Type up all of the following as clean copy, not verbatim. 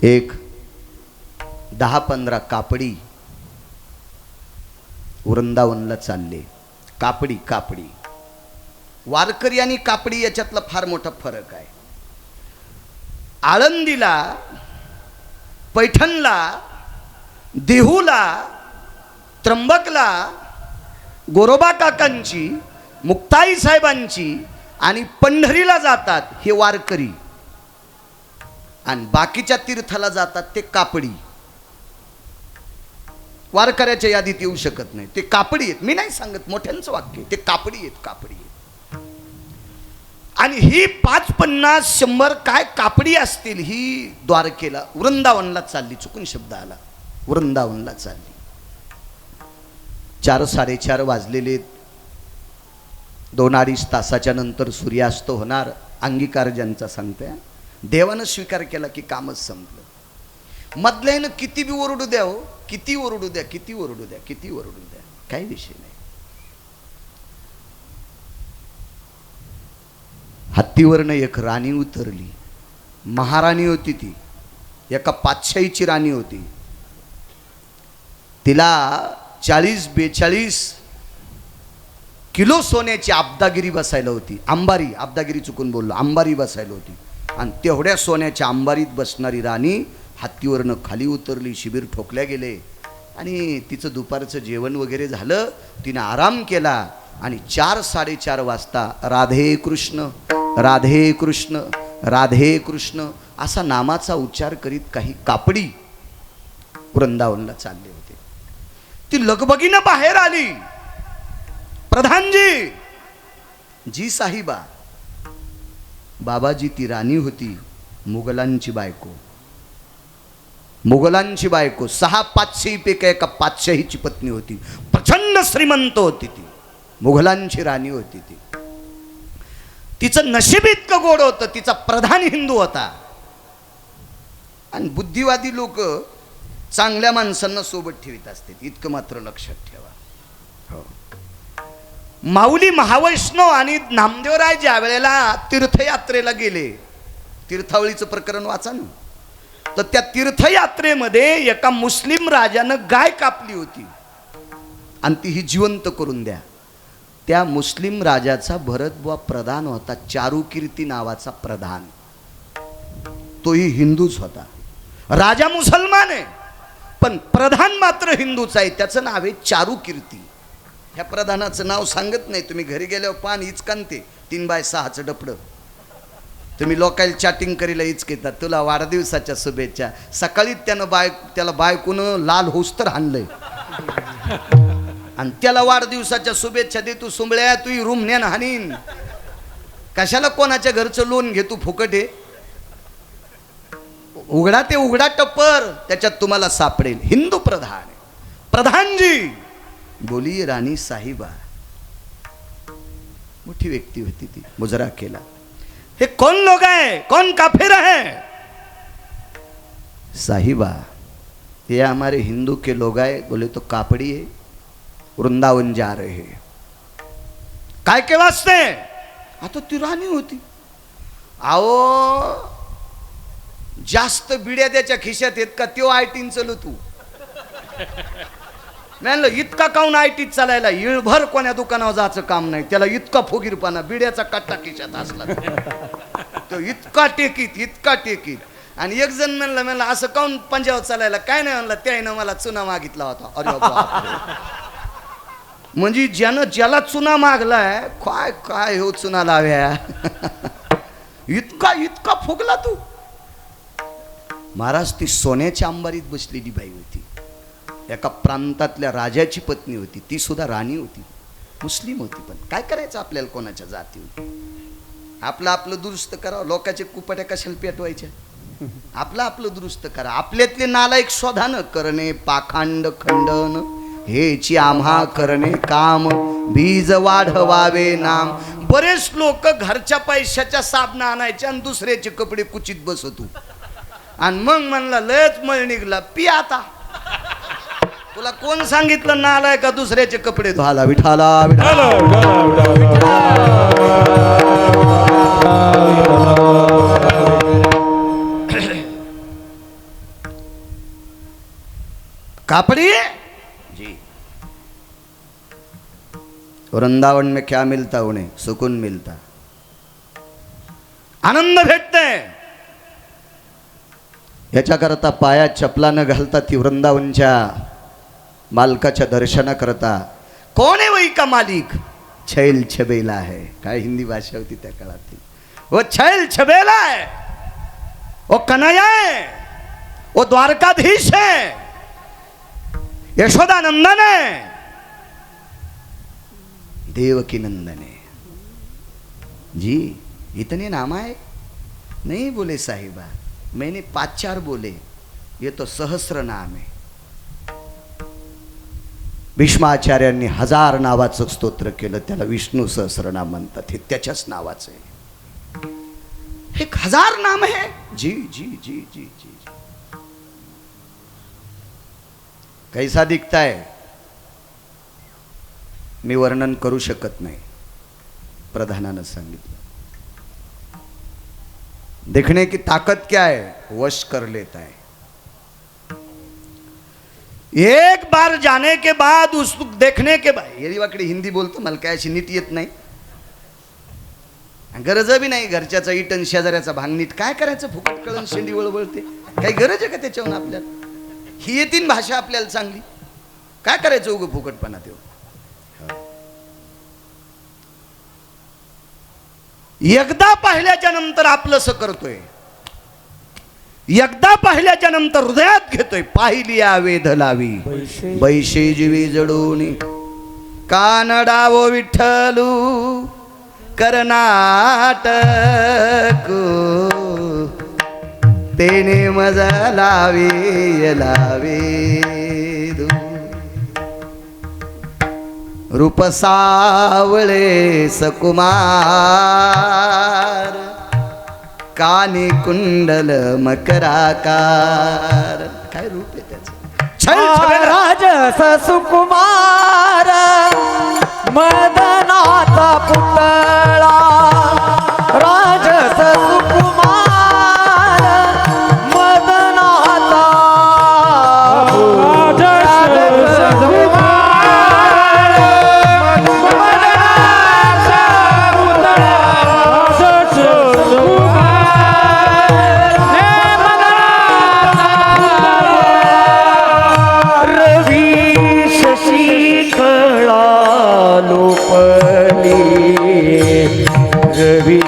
एक 10-15 कापडी वृंदावनला चालले. कापडी कापडी वारकरी आणि कापडी याच्यातला फार मोठा फरक आहे. आळंदीला, पैठणला, देहूला, त्र्यंबकला गोरोबा काकांची, मुक्ताई साहेबांची आणि पंढरीला जातात हे वारकरी, आणि बाकीच्या तीर्थाला जातात ते कापडी. वारकऱ्याच्या यादीत येऊ शकत नाही, ते कापडी आहेत. मी नाही सांगत, मोठ्यांचं वाक्य, ते कापडी आहेत, कापडी आहेत. आणि ही 5-50-100 काय कापडी असतील, ही द्वारकेला वृंदावनला चालली. चुकून शब्द आला, वृंदावनला चालली. 4-4:30 वाजलेले. 2-2.5 तासाच्या नंतर सूर्यास्त होणार. अंगीकार ज्यांचा सांगतोय, देवानं स्वीकार केला की कामच संपलं. मधल्यानं किती बी ओरडू द्या, हो, किती ओरडू द्या, किती ओरडू द्या, किती ओरडू द्या, काही विषय नाही. हत्तीवरनं एक राणी उतरली. महाराणी होती ती, एका पातशाहीची राणी होती. तिला 40-42 किलो सोन्याची आब्दागिरी बसायला होती. अंबारी, आब्दागिरी चुकून बोललो, अंबारी बसायला होती. आणि तेवढ्या सोन्याच्या अंबारीत बसणारी राणी हत्तीवरनं खाली उतरली. शिबीर ठोकल्या गेले आणि तिचं दुपारचं जेवण वगैरे झालं. तिने आराम केला आणि 4-4:30 वाजता राधे कृष्ण, राधे कृष्ण, राधे कृष्ण असा नामाचा उच्चार करीत काही कापडी वृंदावनला चालले होते. ती लगबगीनं बाहेर आली. प्रधानजी, जी साहिबा. बाबाजी, ती राणी होती मुघलांची बायको. मुघलांची बायको 6 पातशाहीपैकी एका पातशाहीची पत्नी होती. प्रचंड श्रीमंत होती ती, मुघलांची राणी होती ती. तिचं नशीब इतकं गोड होतं, तिचा प्रधान हिंदू होता. आणि बुद्धिवादी लोक चांगल्या माणसांना सोबत ठेवीत असते, इतकं मात्र लक्षात ठेवा. हो. माऊली महावैष्णव आणि नामदेवराय ज्या वेळेला तीर्थयात्रेला गेले, तीर्थावळीचं प्रकरण वाचा ना, तर त्या तीर्थयात्रेमध्ये एका मुस्लिम राजानं गाय कापली होती आणि ती ही जिवंत करून द्या. त्या मुस्लिम राजाचा भरतबुवा प्रधान होता, चारुकीर्ती नावाचा प्रधान. तोही हिंदूच होता. राजा मुसलमान आहे पण प्रधान मात्र हिंदूच आहे. त्याचं नाव आहे चारुकीर्ती. ह्या प्रधानाचं नाव सांगत नाही, तुम्ही घरी गेल्यावर पान इचकांते 3x6चं डपडं. तुम्ही लोकांना चॅटिंग करीला इचकेतात, तुला वाढदिवसाच्या शुभेच्छा. सकाळी त्याला बायकोनं लाल होस तर हाणलंय आणि त्याला वाढदिवसाच्या शुभेच्छा दे. तू सुंबळ्या, तू रूम न्यान हानीन. कशाला कोणाच्या घरचं लोन घे, तू फुकट आहे. उघडा ते उघडा टप्पर, त्याच्यात तुम्हाला सापडेल. हिंदू प्रधान. प्रधानजी बोली राणी साहिबा. मोठी व्यक्ती होती ती. मुजरा केला. हे कौन लोग है, कौन काफिर है? साहिबा, ये हमारे हिंदू के लोग आए. बोले तो कापड़ी है, वृंदावन जा रहे हैं. काय के वास्ते? आता ती राणी होती. आओ, जास्त बिड्या त्याच्या खिशात आहेत का? त्यो आयटीन चलो तू. म्हणलं इतका काऊन आयटीत चालायला? इळभर कोण्या दुकानावर जायचं काम नाही त्याला. इतका फुगीरपणा, बिड्याचा कट्टा खिशात असला तो इतका टेकीत, इतका टेकीत. आणि एक जण म्हणलं असं काऊन पंजाब चालायला? काय नाही म्हणलं, त्यानं मला चुना मागितला होता. अरे बापरे. म्हणजे ज्याला चुना मागलाय, काय काय हो चुना लाव्या. इतका इतका फुगला तू. महाराज, ती सोन्याच्या अंबारीत बसलेली बाई होती. एका प्रांतातल्या राजाची पत्नी होती. ती सुद्धा राणी होती, मुस्लिम होती. पण काय करायचं आपल्याला, कोणाच्या जाती होती. आपलं दुरुस्त करावं. लोकांचे कुपट्या कशाला पेटवायच्या? आपलं दुरुस्त करा. आपल्यातले नालायक शोधानं करणे पाखांड खंडन, हेची आम्हा करणे काम, बीज वाढवावे नाम. बरेच लोक घरच्या पैशाच्या साबणा आणायच्या आणि दुसऱ्याचे कपडे कुचित बसतू. आणि मग म्हणला लयच मळ निघला, पी आता. तुला कोण सांगितलं नालाय का दुसऱ्याचे कपडे धुवायला? विठाला विठाला. कापड़ी जी। वृंदावन में क्या मिलता उन्हें? सुकून मिलता, आनंद भेटते। याच्याकरता पायात चपला न घालता ती वृंदावनच्या मालकाच्या दर्शना करता। कोण आहे वही का मालिक? छैल छबेला है। काय हिंदी भाषा होती त्या काळात? वो छैल छबेला है, वो कन्हैया है, वो द्वारकाधीश है, यशोदानंदन है, देवकी नंदन है। जी इतने नाम आए? नहीं बोले साहिबा, मैंने 5-4 बोले, ये तो सहस्र नाम है। भीष्माचार्यांनी 1000 नावाचं स्तोत्र केलं, त्याला विष्णू सहस्रनाम म्हणतात। हे त्याच्याच नावाचं आहे। 1000 नाम है। जी जी जी जी जी। कैसा दिखता है मी वर्णन करू शकत नाही, प्रधानानं सांगितलं। देखने की ताकत क्या है? वश कर लेता है। एक बार जाने के बाद, उस देखने के बाद, ये वाकडी हिंदी बोलतो, मला काय अशी नीट येत नाही, गरज बी नाही। घरच्याचा इटन शेजाऱ्याचा भांग नीट काय करायचं? फुकट कळण शेंडी वळवळते, काही गरज आहे का त्याच्यावर? आपल्याला ही येतीन भाषा आपल्याला चांगली, काय करायचं उगं फुकटपणा? तेव्हा एकदा पाहिल्याच्या नंतर आपलंसं करतोय, एकदा पाहिल्याच्या नंतर हृदयात घेतोय। पाहिली वेध लावी बैशे जीवी जडून, कानडावो विठ्ठलू कर्नाटक, तेने मजा लावे लावे रूप सावळे सकुमार, कानी कुंडल मकराकार। काय रूप आहे त्याचं? राजस सुकुमार, मदनाचा पुतळा, राजस सुकुमार, मदनाचा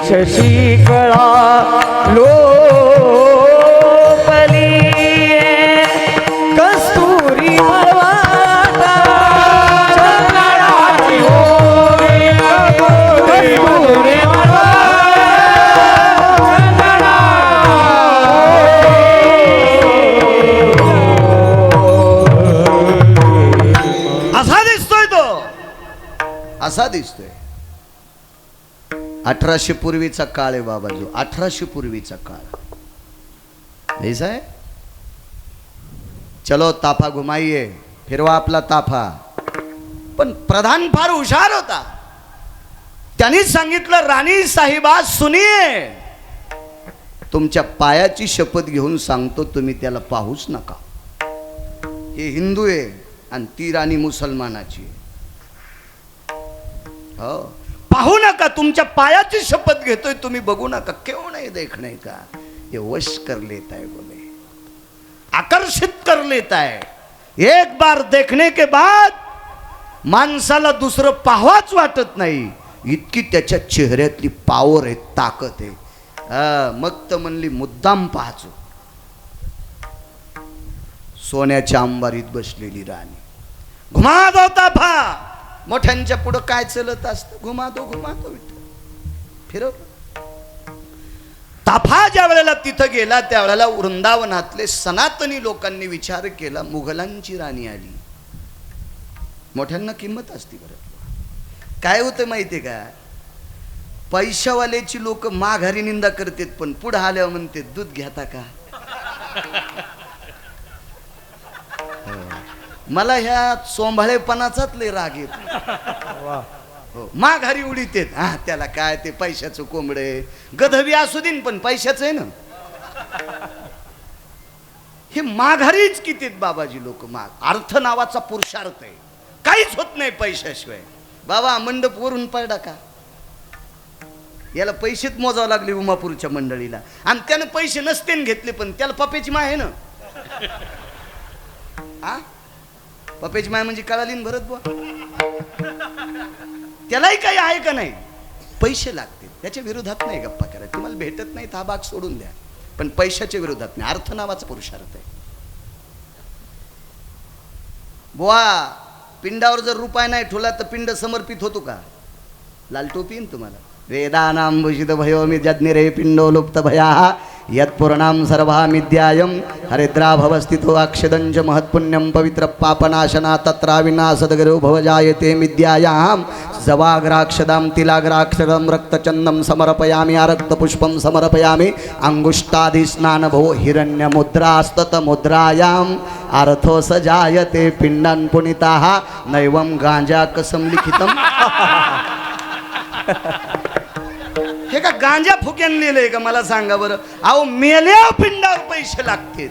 शशी कळा लोपली, कस्तुरी मळवाटा चंदनाची होळी, कस्तुरी असा दिसतोय तो, असा दिसतोय। 1800 पूर्वीचा काळ आहे बाबा, जो 1800 पूर्वीचा काळ ऐसा है। चलो ताफा घुमाइए, फिरवा आपला ताफा। पण प्रधान फार हुशार होता, त्यांनीच सांगितलं, राणी साहिबा सुनिये, तुमच्या पायाची शपथ घेऊन सांगतो, तुम्ही त्याला पाहूच नका। हे हिंदू आहे आणि ती राणी मुसलमानाची आहे। हो, पाहू नका, तुमच्या पायाची शपथ घेतोय, तुम्ही बघू नका। क्यों नहीं देखने का? ये वश कर लेता है, बोले आकर्षित कर लेता है। एक बार देखने के बाद माणसाला दुसरं पाहावंच वाटत नाही, इतकी त्याच्या चेहऱ्यातली पावर आहे, ताकद आहे। मग तर म्हणली मुद्दाम पाहायचो। सोन्याच्या अंबारीत बसलेली राणी, घुमा दो ताफा। मोठ्यांच्या पुढं काय चलत असतं? घुमा दो फिरव। ताफा ज्या वेळेला तिथं गेला, त्यावेळेला वृंदावनातले सनातनी लोकांनी विचार केला, मुघलांची राणी आली। मोठ्यांना किंमत असते बरं। काय होतं माहितीये का? पैशावाल्याची लोक माघारी निंदा करतात, पण पुढे आल्यावर म्हणते दूध घेता का? मला ह्या सोंभाळेपणाचाच लय राग येतो। हो, माघारी उडीत आहेत। हा, त्याला काय ते पैशाचं कोंबडे, गधबी असू देन, पण पैशाचं आहे ना। हे माघारीच किती आहेत बाबाजी लोक. माग अर्थ नावाचा पुरुषार्थ आहे, काहीच होत नाही पैशाशिवाय. बाबा मंडप वरून पडला का, याला पैसेच मोजावं लागले उमापूरच्या मंडळीला, आणि त्यानं पैसे नसते घेतले, पण त्याला पप्याची माय आहे ना. आ पप्याची माय म्हणजे कळाली ना भरत बुवा, त्यालाही काही आहे का नाही, पैसे लागतील. त्याच्या विरोधात नाही गप्पा करा, तुम्हाला भेटत नाही हा भाग सोडून द्या, पण पैशाच्या विरोधात नाही. अर्थ नावाचा पुरुषार्थ आहे बुवा. पिंडावर जर रुपये नाही ठेवला तर पिंड समर्पित होतो का? लाल टोपी येईन तुम्हाला. वेदानां भूषित भयो मी जज्ञिरे पिंडो लुप्त भया यत्पूर्णां सर्वामिद्यायं हरिद्राभवस्थितो अक्षदंच महत्पुण्यं पवित्र पापनाशना तत्राविनाशदगरो भवजायते मिद्यायां जवाग्राक्षदां तिलाग्राक्षदं रक्तचन्दं समर्पयामि आरक्तपुष्पं समर्पयामि अंगुष्ठादिस्नानभो हिरण्यमुद्रास्ततमुद्रायाम् अर्थो स जायते पिण्डान् पुनिताः नैवं गांजाकसं लिखितम्. हे का गांजा फुक्यान लिहिलंय का मला सांगा बरं. अहो मेल्या पिंडावर पैसे लागतील,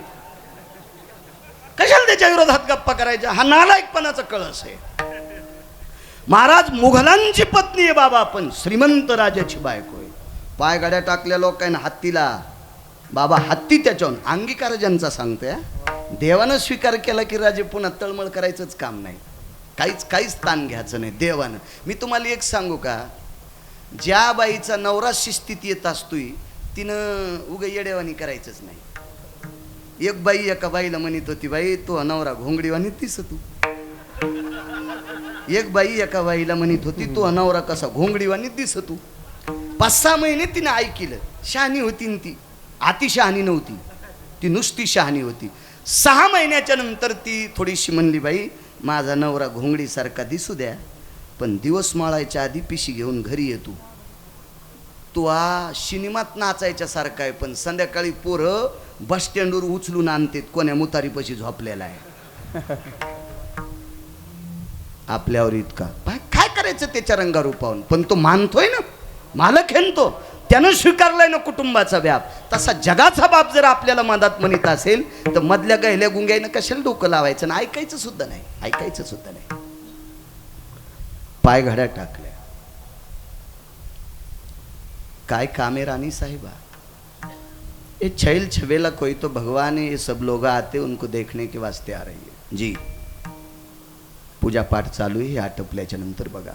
कशाला त्याच्या विरोधात गप्पा करायच्या. हा नालायकपणाचा कळस आहे. महाराज मुघलांची पत्नी आहे बाबा, पण श्रीमंत राजाची बायको आहे. पाय गाड्या टाकल्या लोकांना हत्तीला, बाबा हत्ती त्याच्यावर अंगीकार ज्यांचा सांगतोय. देवानं स्वीकार केला की राजे पुन्हा तळमळ करायचंच काम नाही, काहीच ताण घ्यायचं नाही देवानं. मी तुम्हाला एक सांगू का, ज्या बाईचा नवरा शिस्तीत येत असतोय तिनं उगा येडेवानी करायचंच नाही. एक बाई एका बाईला म्हणत होती, बाई तो नवरा घोंगडीवानी दिसतो. एक बाई एका बाईला म्हणत होती, तो नवरा कसा घोंगडीवानी दिसतो. 5-6 महिने तिने ऐकलं. शहाणी होती न ती, अति शहाणी नव्हती ती, नुसती शहाणी होती. 6 महिन्याच्या नंतर ती थोडीशी म्हणली, बाई माझा नवरा घोंगडीसारखा दिसू द्या, पण दिवस माळायच्या आधी पिशी घेऊन घरी येतो. तो सिनेमात नाचायच्या सारखा आहे, पण संध्याकाळी पोरं बस स्टँडवर उचलून आणतात, कोण्या मुतारीपाशी झोपलेला आहे. आपल्यावर इतका काय करायचं त्याच्या रंगारूपावून, पण तो मानतोय ना, मालक आहे तो, त्यानं स्वीकारलाय ना कुटुंबाचा व्याप. तसा जगाचा बाप जर आपल्याला मदत म्हणत असेल तर मधल्या गहिल्या गुंग्यानं कशाला डोकं लावायचं ना, ऐकायचं सुद्धा नाही. पाय घड्या टाकल्या. काय कामे रानी साहिबा, ये छैल छबेला कोई तो भगवान है, ये सब लोग आते उनको देखने के वास्ते आ रही है जी. पूजा पाठ चालू आहे, आटपल्याच्या नंतर बघा.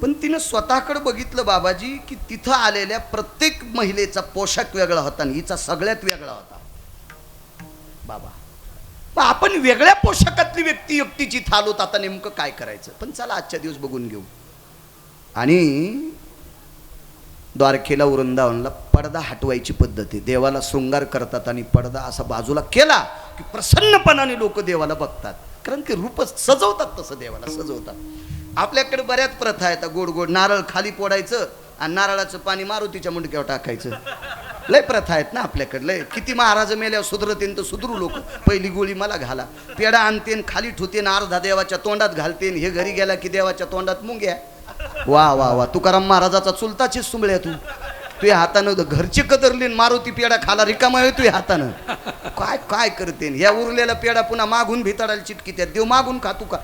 पण तिनं स्वतःकडे बघितलं बाबाजी की तिथं आलेल्या प्रत्येक महिलेचा पोशाख वेगळा होता आणि हिचा सगळ्यात वेगळा होता. बाबा आपण वेगळ्या पोशाखातली व्यक्ती एकटीची थालोत, आता नेमकं काय करायचं. पण चला आजच्या दिवस बघून घेऊ. आणि द्वारकेला वृंदावनला पडदा हटवायची पद्धत आहे. देवाला शृंगार करतात आणि पडदा असा बाजूला केला की प्रसन्नपणाने लोक देवाला बघतात, कारण की रूप सजवतात, तसं देवाला सजवतात. आपल्याकडे बऱ्याच प्रथा आहेत. गोड गोड नारळ खाली पोडायचं आणि नारळाचं पाणी मारुतीच्या मुंडक्यावर टाकायचं. लय प्रथा आहेत ना आपल्याकडे. लय किती महाराज मेल्यावर सुधरतेन तर सुधरू लोक. पहिली गोळी मला घाला, पेढा आणतेन खाली ठुतेन, अर्धा देवाच्या तोंडात घालतेन, हे घरी गेला की देवाच्या तोंडात मुंग्या. वा वा वा, तुकाराम महाराजाचा चुलताची सुंबळ्या तू तुझ्या हातानं घरचे कदरलीन, मारुती पेढा खाला रिकामा आहे तुझ्या हातानं. काय काय करतेन, या उरलेला पेढा पुन्हा मागून भिताडायला चिटकी, त्या देव मागून खातू का.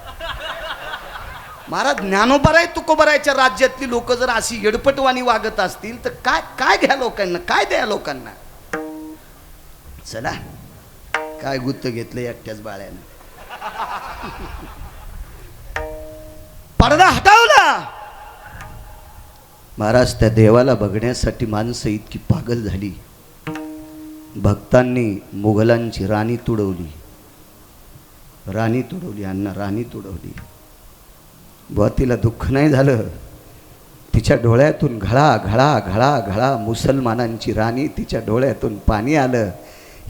महाराज ज्ञानोबराय तुकोबरायच्या राज्यातली लोक जर अशी येडपटवाणी वागत असतील तर काय काय घ्या लोकांना, काय द्या लोकांना. चला काय गुत्त घेतलं एकट्याच बाळ्यानं. पडदा हटवला. महाराज त्या देवाला बघण्यासाठी माणसं इतकी पागल झाली. भक्तांनी मुघलांची राणी तुडवली, अण्णा राणी तुडवली. बुवा तिला दुःख नाही झालं, तिच्या डोळ्यातून घळा घळा घळा घळा मुसलमानांची राणी, तिच्या डोळ्यातून पाणी आलं.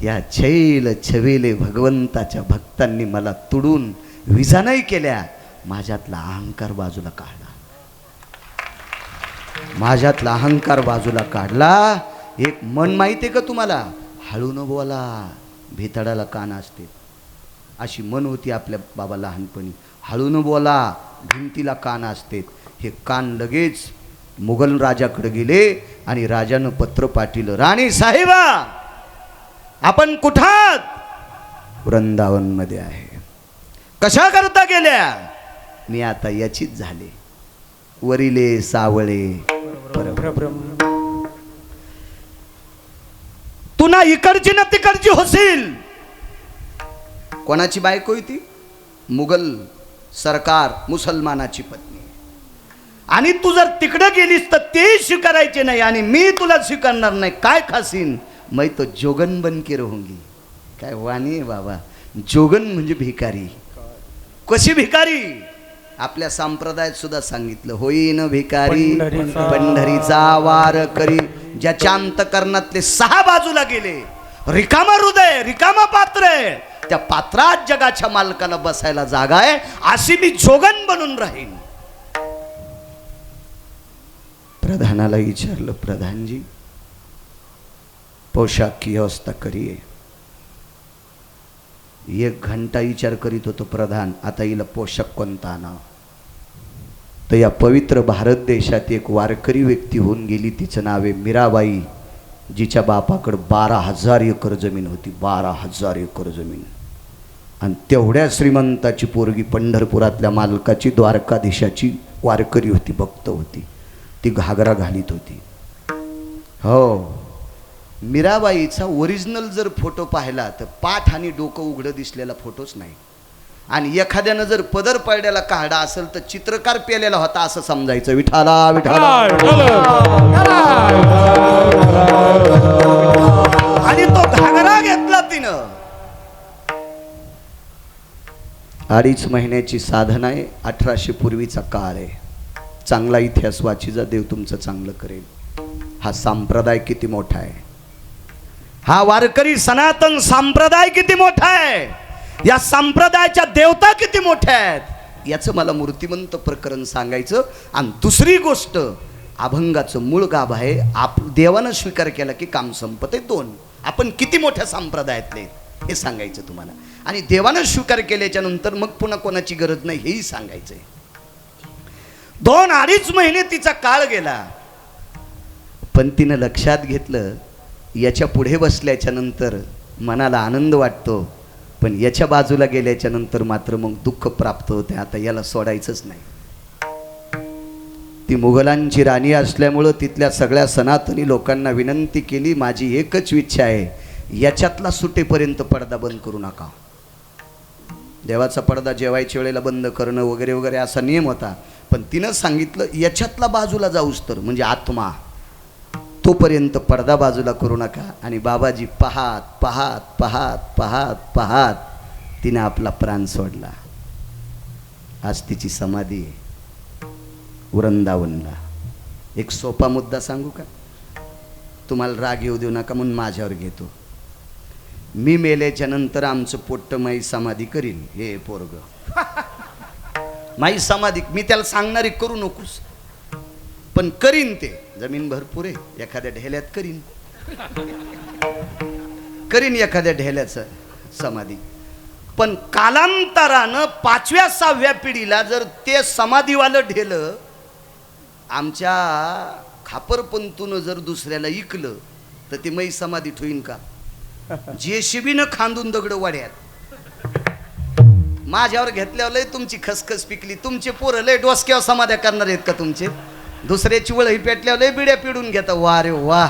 या छैल छवेले भगवंताच्या भक्तांनी मला तुडून विजा नाही केल्या. माझ्यातला अहंकार बाजूला काढला, माझ्यातला अहंकार बाजूला काढला. एक मन माहिती आहे का तुम्हाला, हळू न बोला, भेताडाला कान असते, अशी मन होती आपल्या बाबा लहानपणी. हळू न बोला, भिंतीला कान असते. हे कान लगेच मुघल राजाकडे गेले आणि राजानं पत्र पाठवलं, राणी साहेबा आपण कुठात? वृंदावन मध्ये आहे. कशा करता गेल्या? मी आता याचीच झाले. वरिले सावळे परब्रह्म. तू ना इकडची ना तिकडची होशील. कोणाची बायको आहे ती? मुघल सरकार मुसलमानाची पत्नी. आणि तू जर तिकडे गेलीस तर ते स्वीकारायचे नाही आणि मी तुला स्वीकारणार नाही. काय खासीन? मैं तो जोगन बन के रहूंगी. काय वाणी आहे बाबा. जोगन म्हणजे भिकारी. कशी भिकारी? आपल्या संप्रदायात सुद्धा सांगितलं, होईन भिकारी पंढरीचा वार करी. ज्याच्या अंतकरणातले 6 बाजूला गेले, रिकामा हृदय, रिकामा पात्र आहे, त्या पात्रात जगाच्या मालकाला बसायला जागा आहे. अशी मी जोगन बनून राहीन. प्रधानाला विचारलं, प्रधानजी पोशाख की व्यवस्था करिये. 1 घंटा विचार करीत होतो प्रधान, आता हिला पोशाख कोणता आणावा. तर या पवित्र भारत देशात एक वारकरी व्यक्ती होऊन गेली. तिचं नाव आहे मीराबाई, जिच्या बापाकडे 12,000 एकर जमीन होती. 12,000 एकर जमीन. आणि तेवढ्या श्रीमंताची पोरगी पंढरपुरातल्या मालकाची, द्वारकाधीशाची वारकरी होती, भक्त होती. ती घागरा घालीत होती. हो, मीराबाईचा ओरिजिनल जर फोटो पाहिला तर पाठ आणि डोकं उघडं दिसलेला फोटोच नाही. आणि एखाद्यानं जर पदर पडलेला काढा असेल तर चित्रकार पेलेला होता असं समजायचं. विठाला विठाला. आणि तो घागरा घेतला तिनं. 2.5 महिन्याची साधना आहे. 1800 पूर्वीचा काळ आहे. चांगला इतिहास वाचीचा, देव तुमचं चांगलं करेल. हा संप्रदाय किती मोठा आहे. हा वारकरी सनातन संप्रदाय किती मोठा आहे. या संप्रदायाच्या देवता किती मोठ्या आहेत. याचं मला मूर्तिमंत प्रकरण सांगायचं. आणि दुसरी गोष्ट, अभंगाचं मूळ गाभ आहे. देवानं स्वीकार केला की काम संपते. 2 आपण किती मोठ्या संप्रदायातले हे सांगायचं तुम्हाला. आणि देवानं स्वीकार केल्याच्या नंतर मग पुन्हा कोणाची गरज नाही हेही सांगायचंय. 2-2.5 महिने तिचा काळ गेला. पण तिनं लक्षात घेतलं, याच्या पुढे बसल्याच्या नंतर मनाला आनंद वाटतो, पण याच्या बाजूला गेल्याच्या नंतर मात्र मग दुःख प्राप्त होते. आता याला सोडायचंच नाही. ती मुघलांची राणी असल्यामुळं तिथल्या सगळ्या सनातनी लोकांना विनंती केली, माझी एकच इच्छा आहे, याच्यातला सुटेपर्यंत पडदा बंद करू नका. देवाचा पडदा जेवायच्या वेळेला बंद करणं वगैरे वगैरे असा नियम होता. पण तिनं सांगितलं, याच्यातला बाजूला जाऊस तर म्हणजे आत्मा, तोपर्यंत पडदा बाजूला करू नका. आणि बाबाजी पाहात पाहात पाहात पाहात पाहात तिने आपला प्राण सोडला. आज तिची समाधी आहे वृंदावनला. एक सोपा मुद्दा सांगू का? तुम्हाला राग येऊ देऊ नका म्हणून माझ्यावर घेतो. मी मेल्याच्या नंतर आमचं पोट्ट माई समाधी करीन. हे पोरग माई समाधी मी त्याला सांगणारी करू नकोस, पण करीन. ते जमीन भरपूर आहे, एखाद्या ढेल्यात करीन एखाद्या ढेल्याचं समाधी. पण कालांतरानं 5व्या-6व्या पिढीला जर ते समाधीवालं ढेलं आमच्या खापरपंतून जर दुसऱ्याला इकलं तर ते मै समाधी ठेवीन का? जेसीबीनं खांदून दगड वाड्यात. माझ्यावर घेतल्यावर लय तुमची खसखस पिकली. तुमचे पोरं लय डोसक्यावर समाध्या करणार आहेत का तुमचे? दुसऱ्याची वळही पेटल्यावर लय बिड्या पिडून घेता. वा रे वा.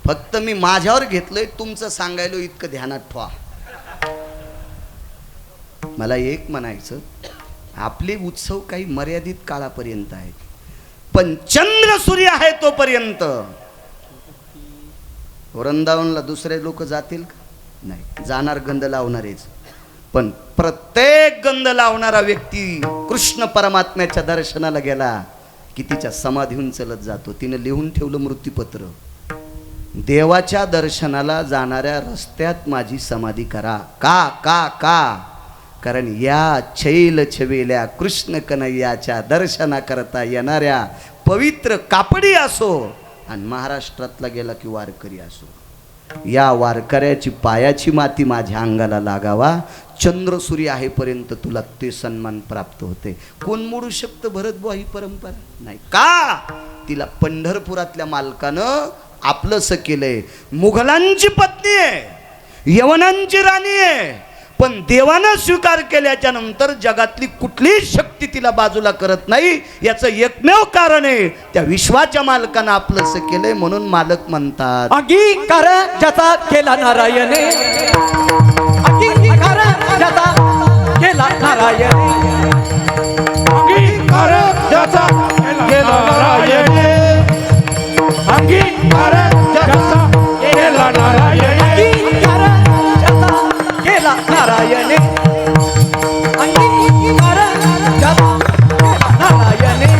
फक्त मी माझ्यावर घेतलंय, तुमचं सांगायलो इतकं ध्यानात ठेवा. मला एक म्हणायचं, आपले उत्सव काही मर्यादित काळापर्यंत आहेत, पण चंद्र सूर्य आहे तोपर्यंत. वृंदावनला दुसरे लोक जातील का? नाही जाणार, गंध लावणारेच. पण प्रत्येक गंध लावणारा व्यक्ती कृष्ण परमात्म्याच्या दर्शनाला गेला की तिच्या समाधीहून चलत जातो. तिने लिहून ठेवलं मृत्यूपत्र, देवाच्या दर्शनाला जाणाऱ्या रस्त्यात माझी समाधी करा. का का का? कारण या छैल छवेल्या कृष्ण कन्हैयाच्या दर्शना करता येणाऱ्या पवित्र कापडी असो आणि महाराष्ट्रातला गेला की वारकरी असो, या वारकऱ्याची पायाची माती माझ्या अंगाला लागावा. चंद्र सूर्य आहेपर्यंत तुला ते सन्मान प्राप्त होते. कोण मोडू शकतं भरत बुवा ही परंपरा? नाही. का? तिला पंढरपुरातल्या मालकानं आपलंसं केलंय. मुघलांची पत्नी आहे, यवनांची राणी आहे, पण देवानं स्वीकार केल्याच्या नंतर जगातली कुठलीही शक्ती तिला बाजूला करत नाही. याचं एकमेव कारण आहे त्या विश्वाच्या मालकानं आपलंसं केलंय, म्हणून मालक म्हणतात अंगीकार ज्याचा केला नारायणे, अंगीकार ज्याचा केला नारायणे, अंगीकार ज्याचा केला नारायणे, अंगीकार ज्याचा केला नारायणे, अंगीकार ज्याचा केला नारायणे, अंगीकार ज्याचा केला नारायणे,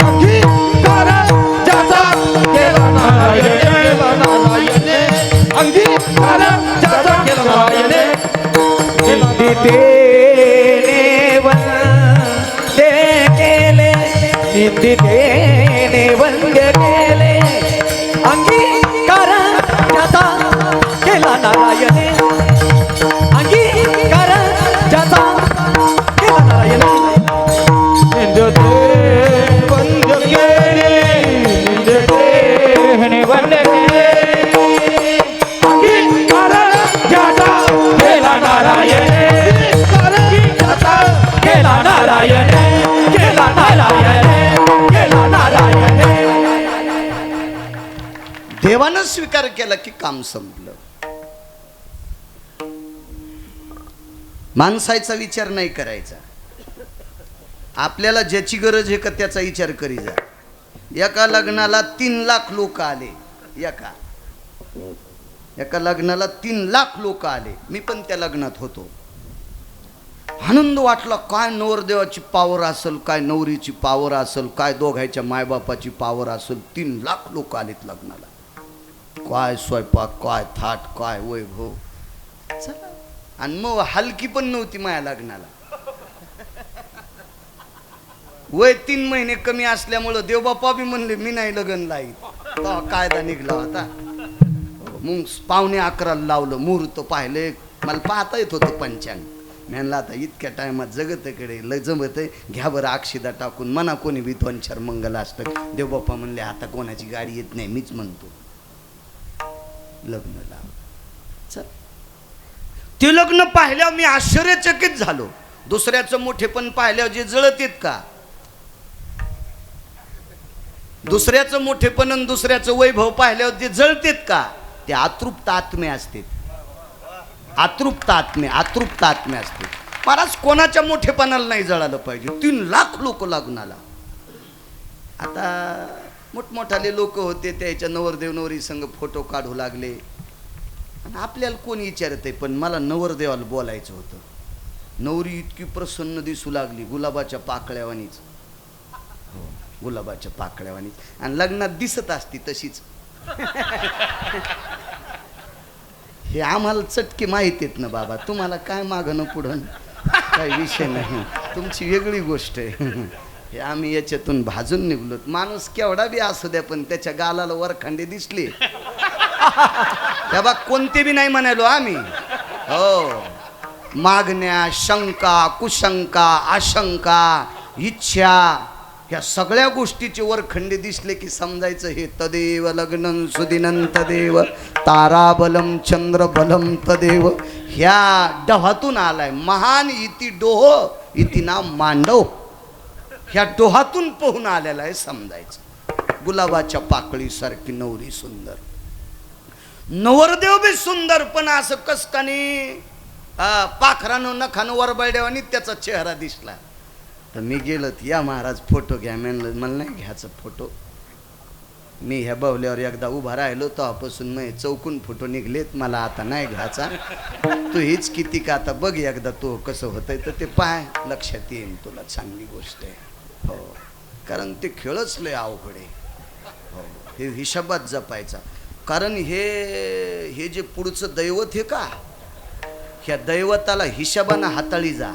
अंगीकार ज्याचा केला नारायणे, अंगीकार ज्याचा केला नारायणे. निंदितेने वंद्य केले, निंदितेने वंद्य केले, अंगीकार ज्याचा केला नारायणे, अंगीकार ज्याचा केला नारायणे. निंदते वंद केले, निंदते वंद केले, अंगीकार ज्याचा केला नारायणे, केला नारायणे, केला नारायणे, केला नारायणे. देवानं स्वीकार केला की काम संपलं. माणसाचा विचार नाही करायचा. आपल्याला ज्याची गरज आहे का त्याचा विचार करी जा. एका लग्नाला 3 लाख लोक आले, एका लग्नाला 3 लाख लोक आले. मी पण त्या लग्नात होतो. आनंद वाटला. काय नवरदेवाची पावर असेल, काय नवरीची पावर असेल, काय दोघांच्या मायबापाची पावर असेल. 3 लाख लोक आलेत लग्नाला. काय स्वयंपाक, काय थाट, काय वैभव. चला. आणि मग हलकी पण नव्हती माझ्या लग्नाला. वय 3 महिने कमी असल्यामुळं देवबापा बी म्हणले मी नाही लग्न लाईत. तेव्हा कायदा निघला होता. मग पावणे 11ला लावलं, मुहूर्त पाहिले. मला पाहता येत होतं पंचांग. म्हणलं आता इतक्या टायमात जगतकडे लय जमत आहे, घ्या बरं अक्षिदा टाकून म्हणा कोणी बी 2-4 मंगल असतं. देवबापा म्हणले आता कोणाची गाडी येत नाही, मीच म्हणतो लग्न लाव. चल. ते लग्न पाहिल्यावर मी आश्चर्यचकित झालो. दुसऱ्याचं मोठेपण पाहिल्यावर जे जळत येत का, दुसऱ्याचं मोठेपण आणि दुसऱ्याचं वैभव पाहिल्यावर जे जळतेत का, ते अतृप्त आत्मे असते. अतृप्त आत्मे असते. महाराज कोणाच्या मोठेपणाला नाही जळालं पाहिजे. 3 लाख लोक लग्नाला. आता मोठमोठाले लोक होते, त्याच्या नवरदेव नवरी संग फोटो काढू लागले. आणि आपल्याला कोणी विचारत पण मला नवरदेवाला बोलायचं होतं. नवरी इतकी प्रसन्न दिसू लागली, गुलाबाच्या पाकळ्यावानीच. हो, गुलाबाच्या पाकळ्यावानीच. आणि लग्नात दिसत असती तशीच. हे आम्हाला चटके माहिती आहेत ना बाबा. तुम्हाला काय मागणं पुढं काही विषय नाही, तुमची वेगळी गोष्ट आहे. हे आम्ही याच्यातून भाजून निघलो. माणूस केवढा बी असू द्या, पण त्याच्या गालाला वरखांडे दिसले त्या बा कोणते बी नाही म्हणालो आम्ही. हो, मागण्या, शंका, कुशंका, आशंका, इच्छा, ह्या सगळ्या गोष्टीचे वरखंडे दिसले की समजायचं हे तदेव लग्नं सुदिनं तदेव ताराबलम चंद्रबलम तदेव. ह्या डोहातून आलाय. महान इति डोह इति नाम मांडव. ह्या डोहातून पोहून आलेला आहे समजायचं. गुलाबाच्या पाकळीसारखी नवरी सुंदर, नवरदेव बी सुंदर, पण असं कसकानी पाखरानं नखानं वरबळदेवानी त्याचा चेहरा दिसला. तर मी गेलो, या महाराज फोटो घ्या. म्हणलं मला नाही घ्यायचा फोटो. मी ह्या बाहुल्यावर एकदा उभा राहिलो तेव्हापासून मी चौकून फोटो निघलेत, मला आता नाही घ्यायचा. तू हीच किती का आता बघ एकदा तो कसं होतंय तर ते पाय, लक्षात येईल तुला. चांगली गोष्ट आहे. हो, कारण ते खेळच लय अवघड आहे. हो, हे हिशोबात जपायचा. कारण हे जे पुढचं दैवत हे का, ह्या दैवताला हिशोबानं हाताळी जा.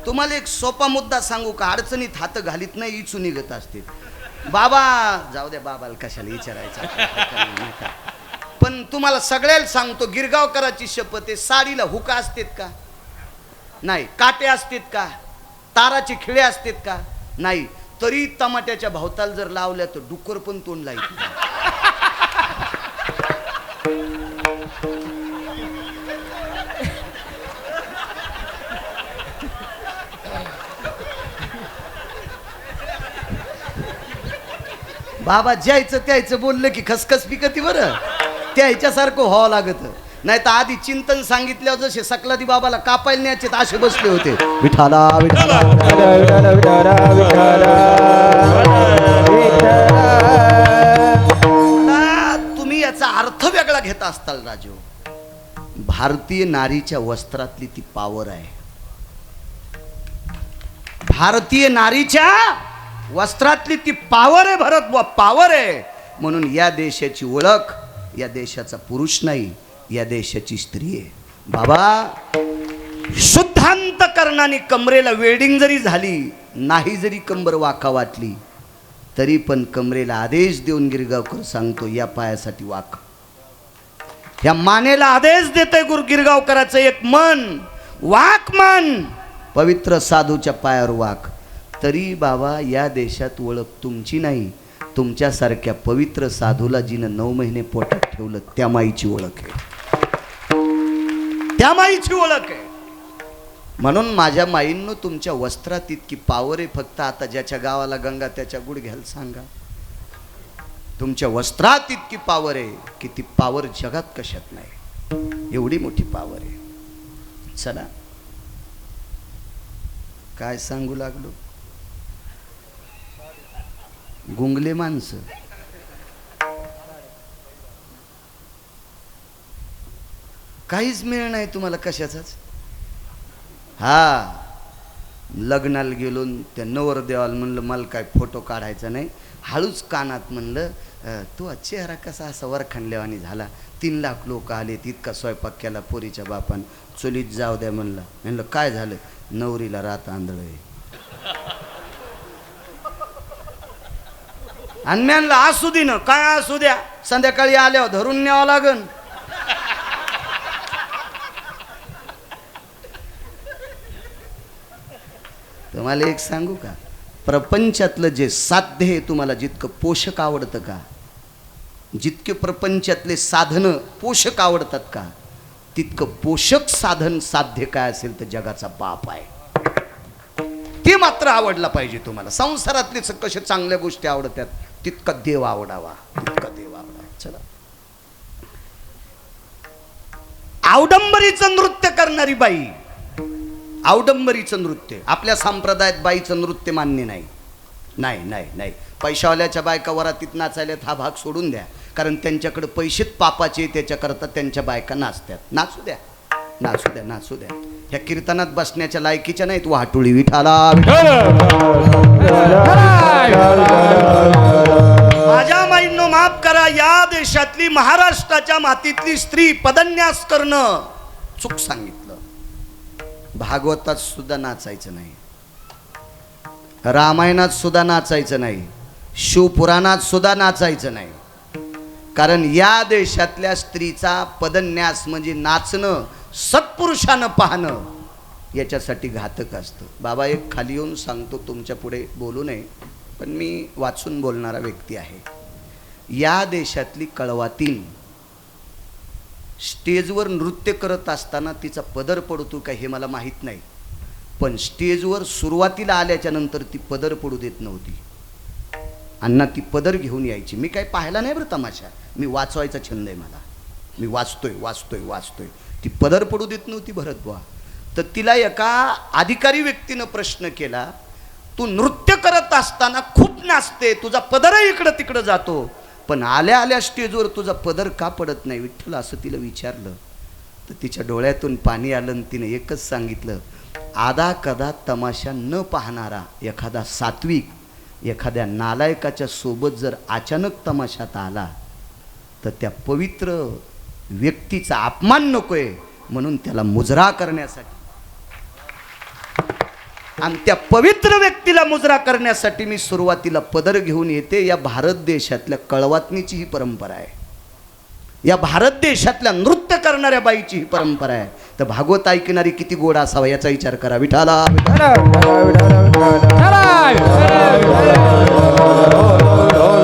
तुम्हाला एक सोपा मुद्दा सांगू का, अडचणीत हात घालीत नाही इचू निघत असते. बाबा जाऊ द्या, बाबाला कशाला विचारायचं. पण तुम्हाला सगळ्याला सांगतो, गिरगावकराची शपथ आहे, साडीला हुका असतेत का नाही, काटे असतेत का, ताराचे खिळे असतेत का नाही, तरी टमाट्याच्या भोवताल जर लावल्या तर डुक्कर पण तोंड लाईत. बाबा ज्यायचं त्यायचं बोललं की खसखस पिकती बरं, त्याच्यासारखं व्हावं लागत. नाही तर आधी चिंतन सांगितल्यावर जसे सकलादी बाबाला कापायला न्यायचे असे बसले होते. विठाला विठाला तुम्ही याचा अर्थ वेगळा घेता असताल राजू. भारतीय नारीच्या वस्त्रातली ती पावर आहे. भारतीय नारीच्या वस्त्रातली ती पावर आहे भरत, पावर आहे. म्हणून या देशाची ओळख या देशाचा पुरुष नाही, या देशाची स्त्री आहे. बाबा शुद्धांत करणाने कमरेला वेल्डिंग जरी झाली, नाही जरी कंबर वाका वाटली, तरी पण कमरेला आदेश देऊन गिरगावकर सांगतो या पायासाठी वाक. या मानेला आदेश देतोय गिरगावकराचं एक मन, वाक मन पवित्र साधूच्या पायावर वाक. तरी बाबा या देशात ओळख तुमची नाही, तुमच्यासारख्या पवित्र साधूला जिनं 9 महिने पोटात ठेवलं त्या माईची ओळख आहे, त्या माईची ओळख आहे. म्हणून माझ्या माईंनो तुमच्या वस्त्रात इतकी पावर आहे. फक्त आता ज्याच्या गावाला गंगा त्याच्या गुडघ्याला सांगा. तुमच्या वस्त्रात इतकी पावर आहे की ती पावर जगात कशात नाही, एवढी मोठी पावर आहे. चला काय सांगू लागलो, गुंगले माणसं. काहीच मिळ नाही तुम्हाला कशाचाच. हा लग्नाला गेलो त्या नवरदेवाला म्हणलं मला काय फोटो काढायचा नाही, हळूच कानात म्हणलं तो चेहरा कसा असा वरखंडलेवानी झाला. 3 लाख लोक आले, इतका स्वयंपाक केला पोरीच्या बापान, चुलीत जाऊ द्या म्हणलं. म्हणलं काय झालं, नवरीला रात आंधळ आहे. आणि म्हणलं असू दे ना, काय असू द्या, संध्याकाळी आल्यावर धरून न्यावं लागन. तुम्हाला एक सांगू का, प्रपंचातलं जे साध्य आहे तुम्हाला जितकं पोषक आवडतं का, जितके प्रपंचातले साधनं पोषक आवडतात का, तितकं पोषक साधन साध्य काय असेल तर जगाचा बाप आहे. ते मात्र आवडला पाहिजे तुम्हाला. संसारातले कशा चांगल्या गोष्टी आवडतात तितका देव आवडावा, तितका देव आवडावा. चला अवडंबरीचं नृत्य करणारी बाई, अवडंबरीचं नृत्य. आपल्या संप्रदायात बाईचं नृत्य मान्य नाही. नाही नाही नाही, पैशावाल्याच्या बायका वरातीत नाचायल्यात हा भाग सोडून द्या, कारण त्यांच्याकडे पैसेच पापाचे, त्याच्याकरता त्यांच्या बायका नाचतात. नाचू द्या, नाचू द्या, नाचू द्या. ह्या कीर्तनात बसण्याच्या लायकीच्या नाहीत. वाटोळी विठाला. माझ्या माईंनो माफ करा, या देशातली महाराष्ट्राच्या मातीतली स्त्री पदन्यास करणं चूक सांगितलं. भागवतात सुद्धा नाचायचं नाही, रामायणात सुद्धा नाचायचं नाही, शिवपुराणात सुद्धा नाचायचं नाही. कारण या देशातल्या स्त्रीचा पदन्यास म्हणजे नाचणं, सत्पुरुषानं पाहणं याच्यासाठी घातक असतं. बाबा एक खाली येऊन सांगतो, तुमच्या पुढे बोलू नये, पण मी वाचून बोलणारा व्यक्ती आहे. या देशातली कळवातीन स्टेजवर नृत्य करत असताना तिचा पदर पडतो का हे मला माहीत नाही, पण स्टेजवर सुरुवातीला आल्याच्या नंतर ती पदर पडू देत नव्हती. अण्णा ती पदर घेऊन यायची. मी काय पाहायला नाही बरं तमाशा, मी वाचवायचा छंद आहे मला, मी वाचतोय वाचतोय वाचतोय. ती पदर पडू देत नव्हती भरत बुवा. तर तिला एका अधिकारी व्यक्तीनं प्रश्न केला, तू नृत्य करत असताना खूप नाचते, तुझा पदरही इकडं तिकडं जातो, पण आल्या आल्या स्टेजवर तुझा पदर का पडत नाही विठ्ठल, असं तिला विचारलं. तर तिच्या डोळ्यातून पाणी आलं आणि तिने एकच सांगितलं, आदा कदा तमाशा न पाहणारा एखादा सात्विक एखाद्या नालायकाच्या सोबत जर अचानक तमाशात आला तर त्या पवित्र व्यक्तीचा अपमान नकोय म्हणून त्याला मुजरा करण्यासाठी, आणि त्या पवित्र व्यक्तीला मुजरा करण्यासाठी मी सुरुवातीला पदर घेऊन येते. या भारत देशातल्या कळवातनीची ही परंपरा आहे, या भारत देशातल्या नृत्य करणाऱ्या बाईची ही परंपरा आहे. तर भागवत ऐकणारी किती गोड असावा याचा विचार करा. विठाला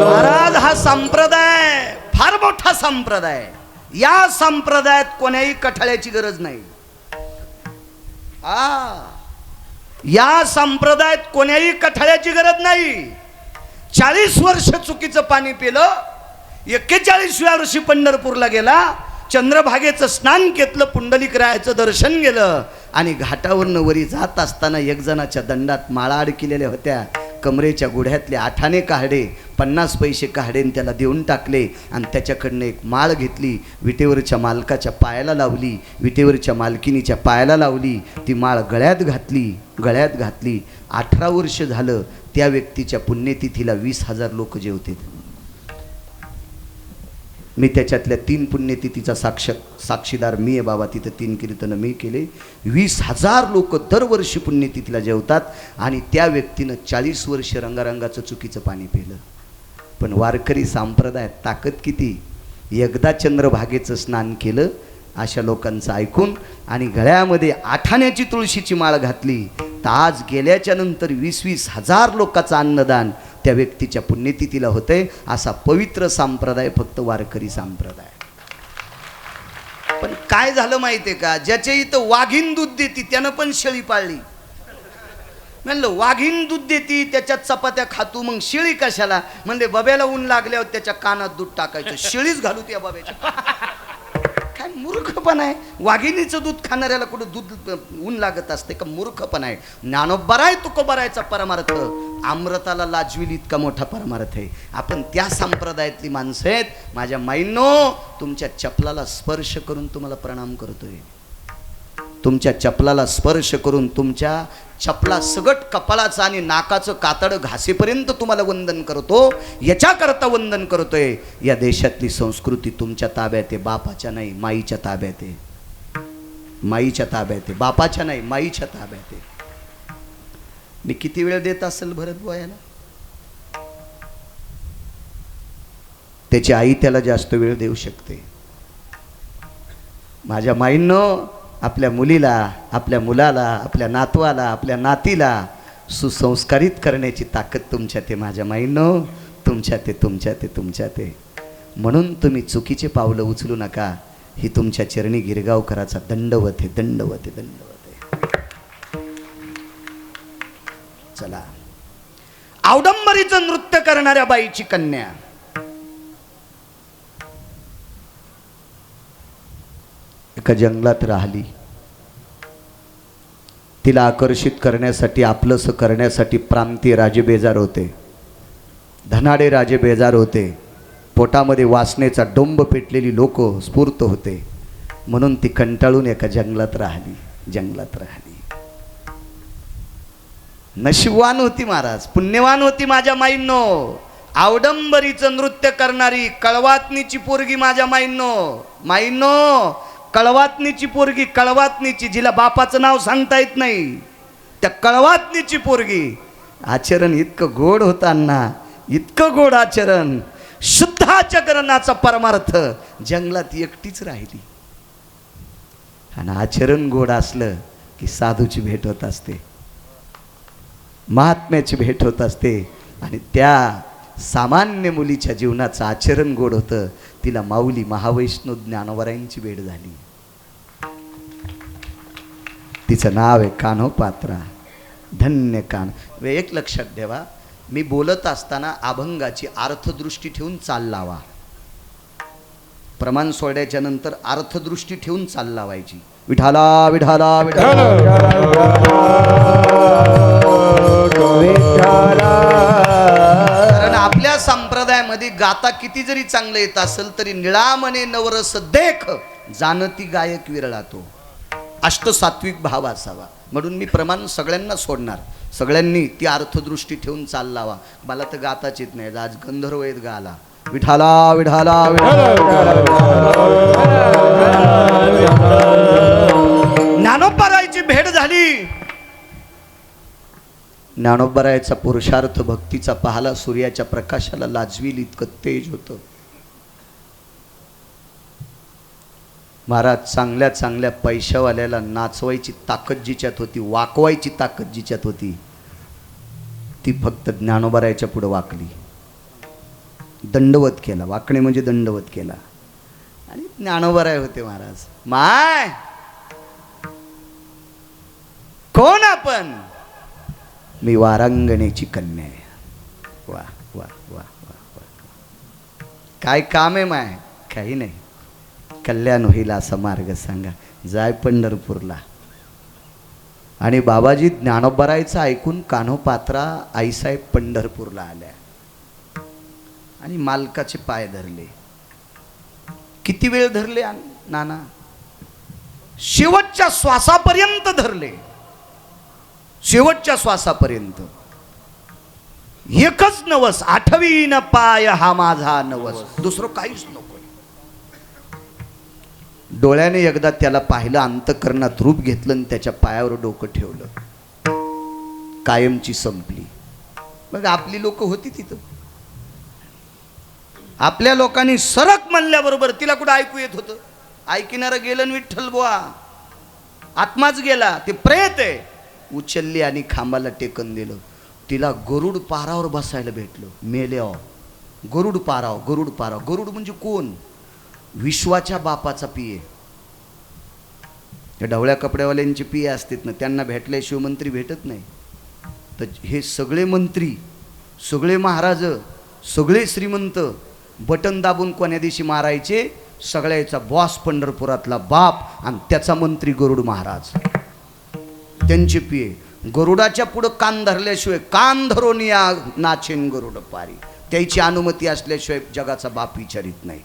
महाराज, हा संप्रदाय फार मोठा संप्रदाय. या संप्रदायात कोण्याही कठाळ्याची गरज नाही. या संप्रदायात कोण्याही कठाळ्याची गरज नाही. 40 वर्ष चुकीचं पाणी पिलं. 41व्या वर्षी पंढरपूरला गेला. चंद्रभागेचं स्नान घेतलं, पुंडलिक रायाचं दर्शन गेलं आणि घाटावरनं वरी जात असताना एक जणाच्या दंडात माळा अडकिलेल्या होत्या. कमरेच्या गुढ्यातले आठाने काढे, 50 पैसे काढे आणि त्याला देऊन टाकले आणि त्याच्याकडनं एक माळ घेतली, विटेवरच्या मालकाच्या पायाला लावली, विटेवरच्या मालकिनीच्या पायाला लावली, ती माळ गळ्यात घातली. 18 वर्ष झालं त्या व्यक्तीच्या पुण्यतिथीला 20,000 लोक जेवते. मी त्याच्यातल्या 3 पुण्यतिथीचा साक्षीदार मी आहे बाबा. तिथं 3 कीर्तनं मी केले. 20,000 लोक दरवर्षी पुण्यतिथीला जेवतात आणि त्या व्यक्तीनं 40 वर्ष रंगारंगाचं चुकीचं पाणी पिलं. पण वारकरी संप्रदायात ताकद किती. एकदा चंद्रभागेचं स्नान केलं अशा लोकांचं ऐकून आणि गळ्यामध्ये आठाण्याची तुळशीची माळ घातली, तर आज गेल्याच्या नंतर 20,000 लोकांचं अन्नदान त्या व्यक्तीच्या पुण्यतिथीला होते. असा पवित्र संप्रदाय फक्त वारकरी संप्रदाय. पण काय झालं माहितीये का, ज्याच्या इथं वाघीण दूध देती त्यानं पण शेळी पाळली. म्हणलं वाघीण दूध देती त्याच्यात चपात्या खातू, मग शेळी कशाला. म्हणजे बब्याला ऊन लागल्यावर त्याच्या कानात दूध टाकायचं, शेळीच घालू त्या बब्याच्या. काय मूर्खपण आहे. वाघिणीचं दूध खाणाऱ्याला कुठं दूध ऊन लागत असते का. मूर्खपण आहे. ज्ञानोबराय तुकोबरायचा परमार्थ अमृताला लाजविल इतका मोठा परमार्थ आहे. आपण त्या संप्रदायातली माणसं आहेत. माझ्या माईंनो, तुमच्या चपलाला स्पर्श करून तुम्हाला प्रणाम करतोय. तुमच्या चपलाला स्पर्श करून तुमच्या चपला सगट कपाळाचं आणि नाकाचं कातड घासेपर्यंत तुम्हाला वंदन करतो. याच्याकरता वंदन करतोय. या देशातली संस्कृती तुमच्या ताब्यात आहे, बापाच्या नाही, माईच्या ताब्यात आहे. माईच्या ताब्यात आहे, बापाच्या नाही, माईच्या ताब्यात आहे. मी किती वेळ देत असेल भरत बुवायाला. त्याची आई त्याला जास्त वेळ देऊ शकते. माझ्या माईंनो, आपल्या मुलीला, आपल्या मुलाला, आपल्या नातवाला, आपल्या नातीला सुसंस्कारित करण्याची ताकद तुमच्यात आहे. माझ्या माईंनो, तुमच्यात आहे. म्हणून तुम्ही चुकीचे पावलं उचलू नका. ही तुमच्या चरणी गिरगावकराचा दंडवत आहे. चला, औडंबरीचं नृत्य करणाऱ्या बाईची कन्या एका जंगलात राहिली. तिला आकर्षित करण्यासाठी, आपलंसं करण्यासाठी प्रांतीय राजे बेजार होते, धनाडे राजे बेजार होते. पोटामध्ये वासनेचा डोंब पेटलेली लोक स्फूर्त होते. म्हणून ती कंटाळून एका जंगलात राहिली. नशीबवान होती महाराज, पुण्यवान होती माझ्या माईंनो. औडंबरीचं नृत्य करणारी कळवातनीची पोरगी माझ्या माईंनो, कळवातनीची पोरगी, कळवातनीची, जिला बापाचं नाव सांगता येत नाही, त्या कळवातनीची पोरगी. आचरण इतकं गोड होताना, इतकं गोड आचरण, शुद्ध आचरणाचा परमार्थ. जंगलात एकटीच राहिली आणि आचरण गोड असलं की साधूची भेट होत असते, महात्म्याची भेट होत असते. आणि त्या सामान्य मुलीच्या जीवनाचं आचरण गोड होतं. तिला माऊली महावैष्णव ज्ञानोबरायांची भेट झाली. तिचं नाव आहे कान्होपात्रा. धन्य कान. एक लक्षात ठेवा, मी बोलत असताना अभंगाची अर्थदृष्टी ठेवून चाल लावा. प्रमाण सोडण्याच्या नंतर अर्थदृष्टी ठेवून चाल लावायची. विठाला विठाला विठाला. कारण आपल्या संप्रदायामध्ये गाता किती जरी चांगलं येत असेल तरी निळामने नवरस देख जानती गायक विरळातो. अष्टसात्विक भाव असावा. म्हणून मी प्रमाण सगळ्यांना सोडणार. सगळ्यांनी ती अर्थदृष्टी ठेवून चाल लावा. मला तर गाताच येत नाही. आज गंधर्व येत गाला. विठाला विठाला ज्ञानोबरायची भेट झाली. ज्ञानोबरायचा पुरुषार्थ भक्तीचा पाहला. सूर्याच्या प्रकाशाला लाजवील इतकं तेज होतं. महाराज, चांगल्या चांगल्या पैशावाल्याला नाचवायची ताकद जिच्यात होती, वाकवायची ताकद जिच्यात होती, ती फक्त ज्ञानोबरायच्या पुढे वाकली. दंडवत केला. वाकणे म्हणजे दंडवत केला. आणि ज्ञानोबराय होते महाराज. माय कोण आपण? मी वारांगणेची कन्या आहे. वा. वा वा वा वा. काय काम आहे माय? काही नाही. कल्याण होईल असा मार्ग सांगा. जाय पंढरपूरला. आणि बाबाजी ज्ञानोबरायचं ऐकून कान्होपात्रा आईसाहेब पंढरपूरला आल्या आणि मालकाचे पाय धरले. किती वेळ धरले नाना? शेवटच्या श्वासापर्यंत धरले. शेवटच्या श्वासापर्यंत. एकच नवस, आठवीन पाय हा माझा नवस, दुसरं काहीच नको. डोळ्याने एकदा त्याला पाहिलं, अंतःकरणात रूप घेतलं आणि त्याच्या पायावर डोकं ठेवलं. कायमची संपली. मग आपली लोक होती तिथं. आपल्या लोकांनी सरक म्हणल्याबरोबर तिला कुठं ऐकू येत होतं? ऐकणारं गेलं विठ्ठल बुवा, आत्माच गेला. ते प्रेत आहे. उचलली आणि खांबाला टेकन दिलं. तिला गरुड पारावर बसायला भेटलं. मेल्या गरुड पाराव. गरुड पाराव. गरुड म्हणजे कोण? विश्वाच्या बापाचा पिये. या ढवळ्या कपड्यावाल्यांची पिये असतात ना, त्यांना भेटले शिवमंत्री भेटत नाही. तर हे सगळे मंत्री, सगळे महाराज, सगळे श्रीमंत बटन दाबून कोण्या दिवशी मारायचे? सगळ्याचा बॉस पंढरपुरातला बाप आणि त्याचा मंत्री गरुड महाराज. त्यांचे पिये. गरुडाच्या पुढं कान धरल्याशिवाय, कान धरून या नाचेन गरुड पारी, त्याची अनुमती असल्याशिवाय जगाचा बाप विचारित नाही.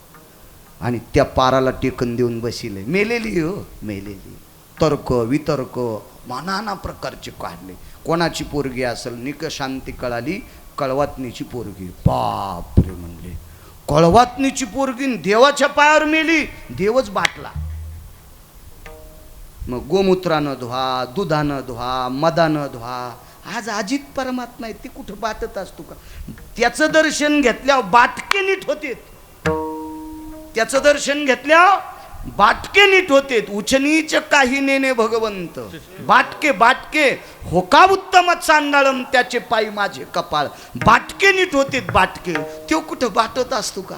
आणि त्या पाराला टेकन देऊन बसिले. मेलेली हो, मेलेली. तर्क वितर्क नाना प्रकारचे काढले. कोणाची पोरगी असेल? निकशांती कळाली, कळवातनीची पोरगी. बाप रे म्हणले, कळवातनीची पोरगी देवाच्या पायावर मेली. देवच बाटला. मग गोमूत्रानं धुवा, दुधानं धुवा, मदानं धुवा. आज अजित परमात्मा आहे, ते कुठं बाटत असतो का? त्याचं दर्शन घेतल्यावर बाटके नीट होते. त्याचं दर्शन घेतल्यावर बाटके नीट होते. उचनीच काही नेने भगवंत, बाटके बाटके होका उत्तम चांडाळम, त्याचे पायी माझे कपाळ. बाटके नीट होते. बाटके तो कुठं बाटत असतो का?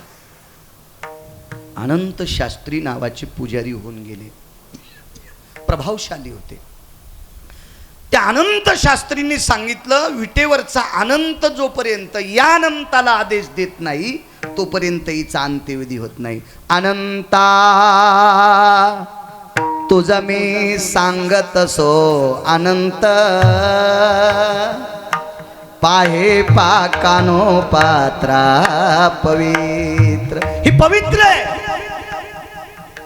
अनंत शास्त्री नावाचे पुजारी होऊन गेले. प्रभावशाली होते. त्या अनंत शास्त्रींनी सांगितलं, विटेवरचा अनंत जोपर्यंत या अनंताला आदेश देत नाही तोपर्यंत हिचा अंत्यविधी होत नाही. अनंता तुझा मी सांगत असो अनंत, पाहे पाकानो पात्रा पवित्र. ही पवित्र आहे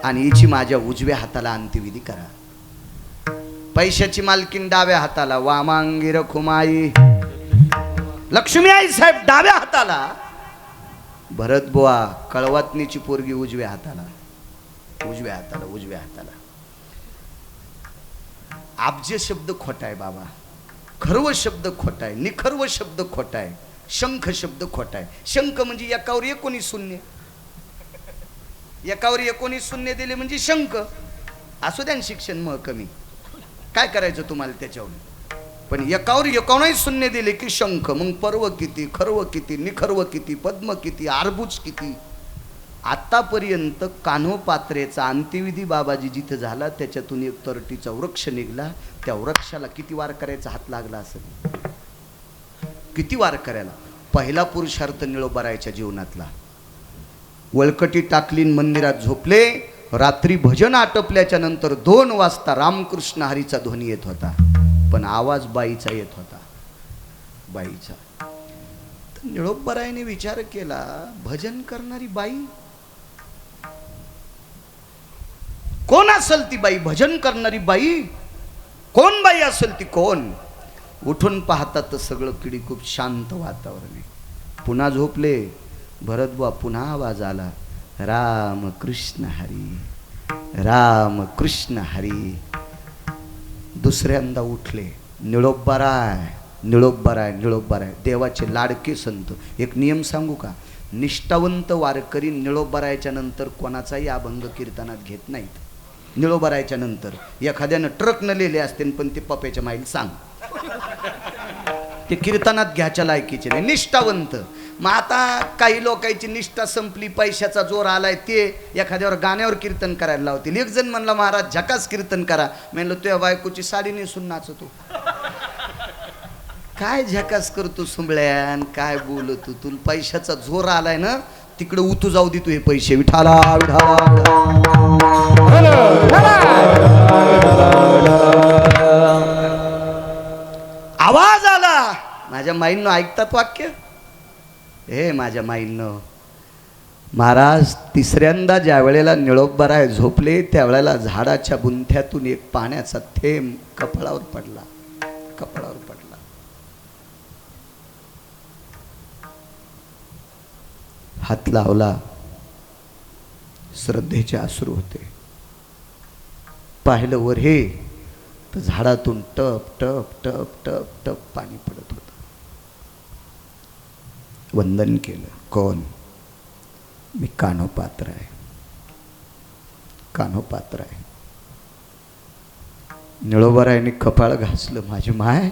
आणि हिची माझ्या उजव्या हाताला अंत्यविधी करा. पैशाची मालकीन डाव्या हाताला, वामांगी रखुमाई लक्ष्मी आई साहेब डाव्या हाताला, भरत बुवा कळवातनीची पोरगी उजव्या हाताला. उजव्या हाताला, उजव्या हाताला. अब्ज शब्द खोटा आहे बाबा, खर्व शब्द खोटा आहे, निखर्व शब्द खोटा आहे, शंख शब्द खोटा आहे. शंख म्हणजे एकावर 19 शून्य, एकावर 19 शून्य दिले म्हणजे शंख. असू द्या शिक्षण मग कमी, काय करायचं तुम्हाला त्याच्यावर. पण एकावर 19 शून्य दिले की शंख. मग पर्व किती, खर्व किती, निखर्व किती, पद्म किती, आरबूज किती. आतापर्यंत कान्होपात्रेचा अंत्यविधी बाबाजी जिथे झाला त्याच्यातून एक तरटीचा वृक्ष निघला. त्या वृक्षाला किती वार करायचा हात लागला असेल? किती वार करायला? पहिला पुरुषार्थ निळोबारायच्या जीवनातला. वळकटी टाकलीन मंदिरात झोपले. रात्री भजन आटपल्याच्या नंतर 2 वाजता रामकृष्ण हरीचा ध्वनी येत होता, पण आवाज बाईचा येत होता. बाईचा. तर निळोबारायने विचार केला, भजन करणारी बाई कोण असेल ती बाई? भजन करणारी बाई कोण? बाई असेल ती कोण? उठून पाहतात तर सगळं किडी खूप शांत वातावरण आहे. पुन्हा झोपले भरतबुवा. पुन्हा आवाज आला, राम कृष्ण हरी, राम कृष्ण हरी. दुसऱ्यांदा उठले. निळोबाराय, निळोबाराय, निळोबाराय. देवाचे लाडके संत. एक नियम सांगू का? निष्ठावंत वारकरी निळोबारायच्या नंतर कोणाचाही अभंग कीर्तनात घेत नाहीत. निळोबारायच्या नंतर एखाद्यानं ट्रक न लिहिले असते पण ते पप्याच्या माईल सांग, ते कीर्तनात घ्यायच्या लायकीचे नाही. निष्ठावंत. मग आता काही लोकांची निष्ठा संपली, पैशाचा जोर आलाय, ते एखाद्यावर गाण्यावर कीर्तन करायला लावतील. एक जण म्हणला, महाराज झकास कीर्तन करा. म्हणलं तुझ्या बायकोची साडी नेसून नाचतो. काय झकास करतो सुंबळ्यान, काय बोलतो, तुला पैशाचा जोर आलाय ना, तिकडे उतू जाऊ दे तू हे पैसे. विठाला आवाज आला. माझ्या माईंनो ऐकतात वाक्य. हे माझ्या माईंनो, महाराज तिसऱ्यांदा ज्या वेळेला निळोबाराय झोपले त्यावेळेला झाडाच्या बुंथ्यातून एक पाण्याचा थेंब कपाळावर पडला. कपाळावर पडला. हात लावला. श्रद्धेचे अश्रू होते. पाहिलं वर हे तर झाडातून टप टप टप टप टप पाणी पडत होतं. वंदन केलं. कोण? मी कान्होपात्र आहे. कान्होपात्र आहे. निळोबारायांनी कपाळ घासलं. माझी माय,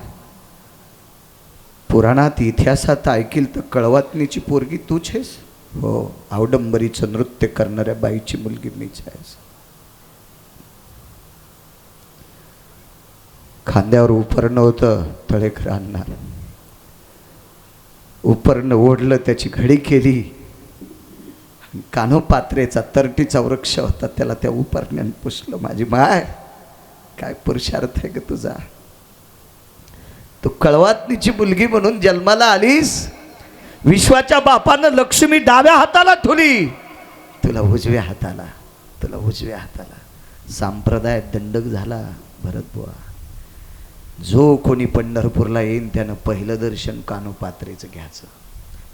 पुराणात इतिहासात ऐकील तर कळवातनीची पोरगी तूच आहेस? हो, अवडंबरीचं नृत्य करणाऱ्या बाईची मुलगी मीच आहेस. खांद्यावर उपरणं होतं तळेकर आणणार. उपरणं ओढलं, त्याची घडी केली. कान्होपात्रेचा तरटीचा वृक्ष होता, त्याला त्या उपरण्याने पुसलं. माझी माय, काय पुरुषार्थ आहे ग तुझा. तू कळवातनीची मुलगी म्हणून जन्माला आलीस. विश्वाच्या बापानं लक्ष्मी डाव्या हाताला ठेवली, तुला उजव्या हाताला, तुला उजव्या हाताला. संप्रदाय दंडक झाला भरत बुवा. जो कोणी पंढरपूरला येईन त्यानं पहिलं दर्शन कान्होपात्रेचं घ्यायचं,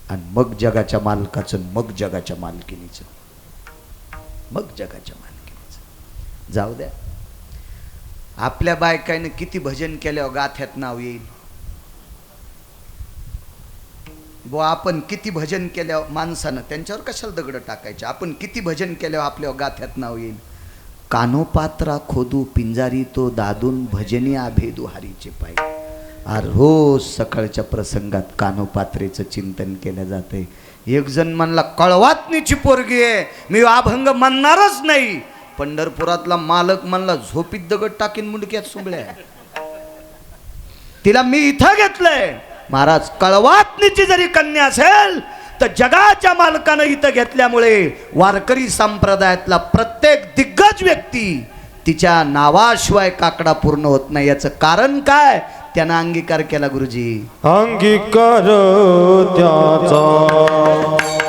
आणि मग जगाच्या मालकाचं, मग जगाच्या मालकिनीचं, मग जगाच्या मालकिनीचं. जाऊ द्या, आपल्या बायकाईनं किती भजन केल्यावर गाथ्यात नाव येईल. बुवा आपण किती भजन केल्यावर माणसानं, त्यांच्यावर कशाला दगड टाकायचे, आपण किती भजन केल्यावर आपल्या गाथ्यात नाव येईल. कान्होपात्रा खोदू पिंजारी तो दादून भजनी आभेदू हारीचे पाय. रोज सकाळच्या प्रसंगात कान्होपात्रेचं चिंतन केलं जाते. एक जण म्हणला कळवातनीची पोरगी आहे, मी अभंग म्हणणारच नाही. पंढरपुरातला मालक म्हणला झोपीत दगड टाकीन मुंडक्यात सुंबळ्या, तिला मी इथं घेतलंय. महाराज, कळवातनीची जरी कन्या असेल तर जगाच्या मालकानं इथं घेतल्यामुळे वारकरी संप्रदायातला प्रत्येक दिग्गज व्यक्ती तिच्या नावाशिवाय काकडा पूर्ण होत नाही. याचं कारण काय? त्यानं अंगीकार केला गुरुजी. अंगीकार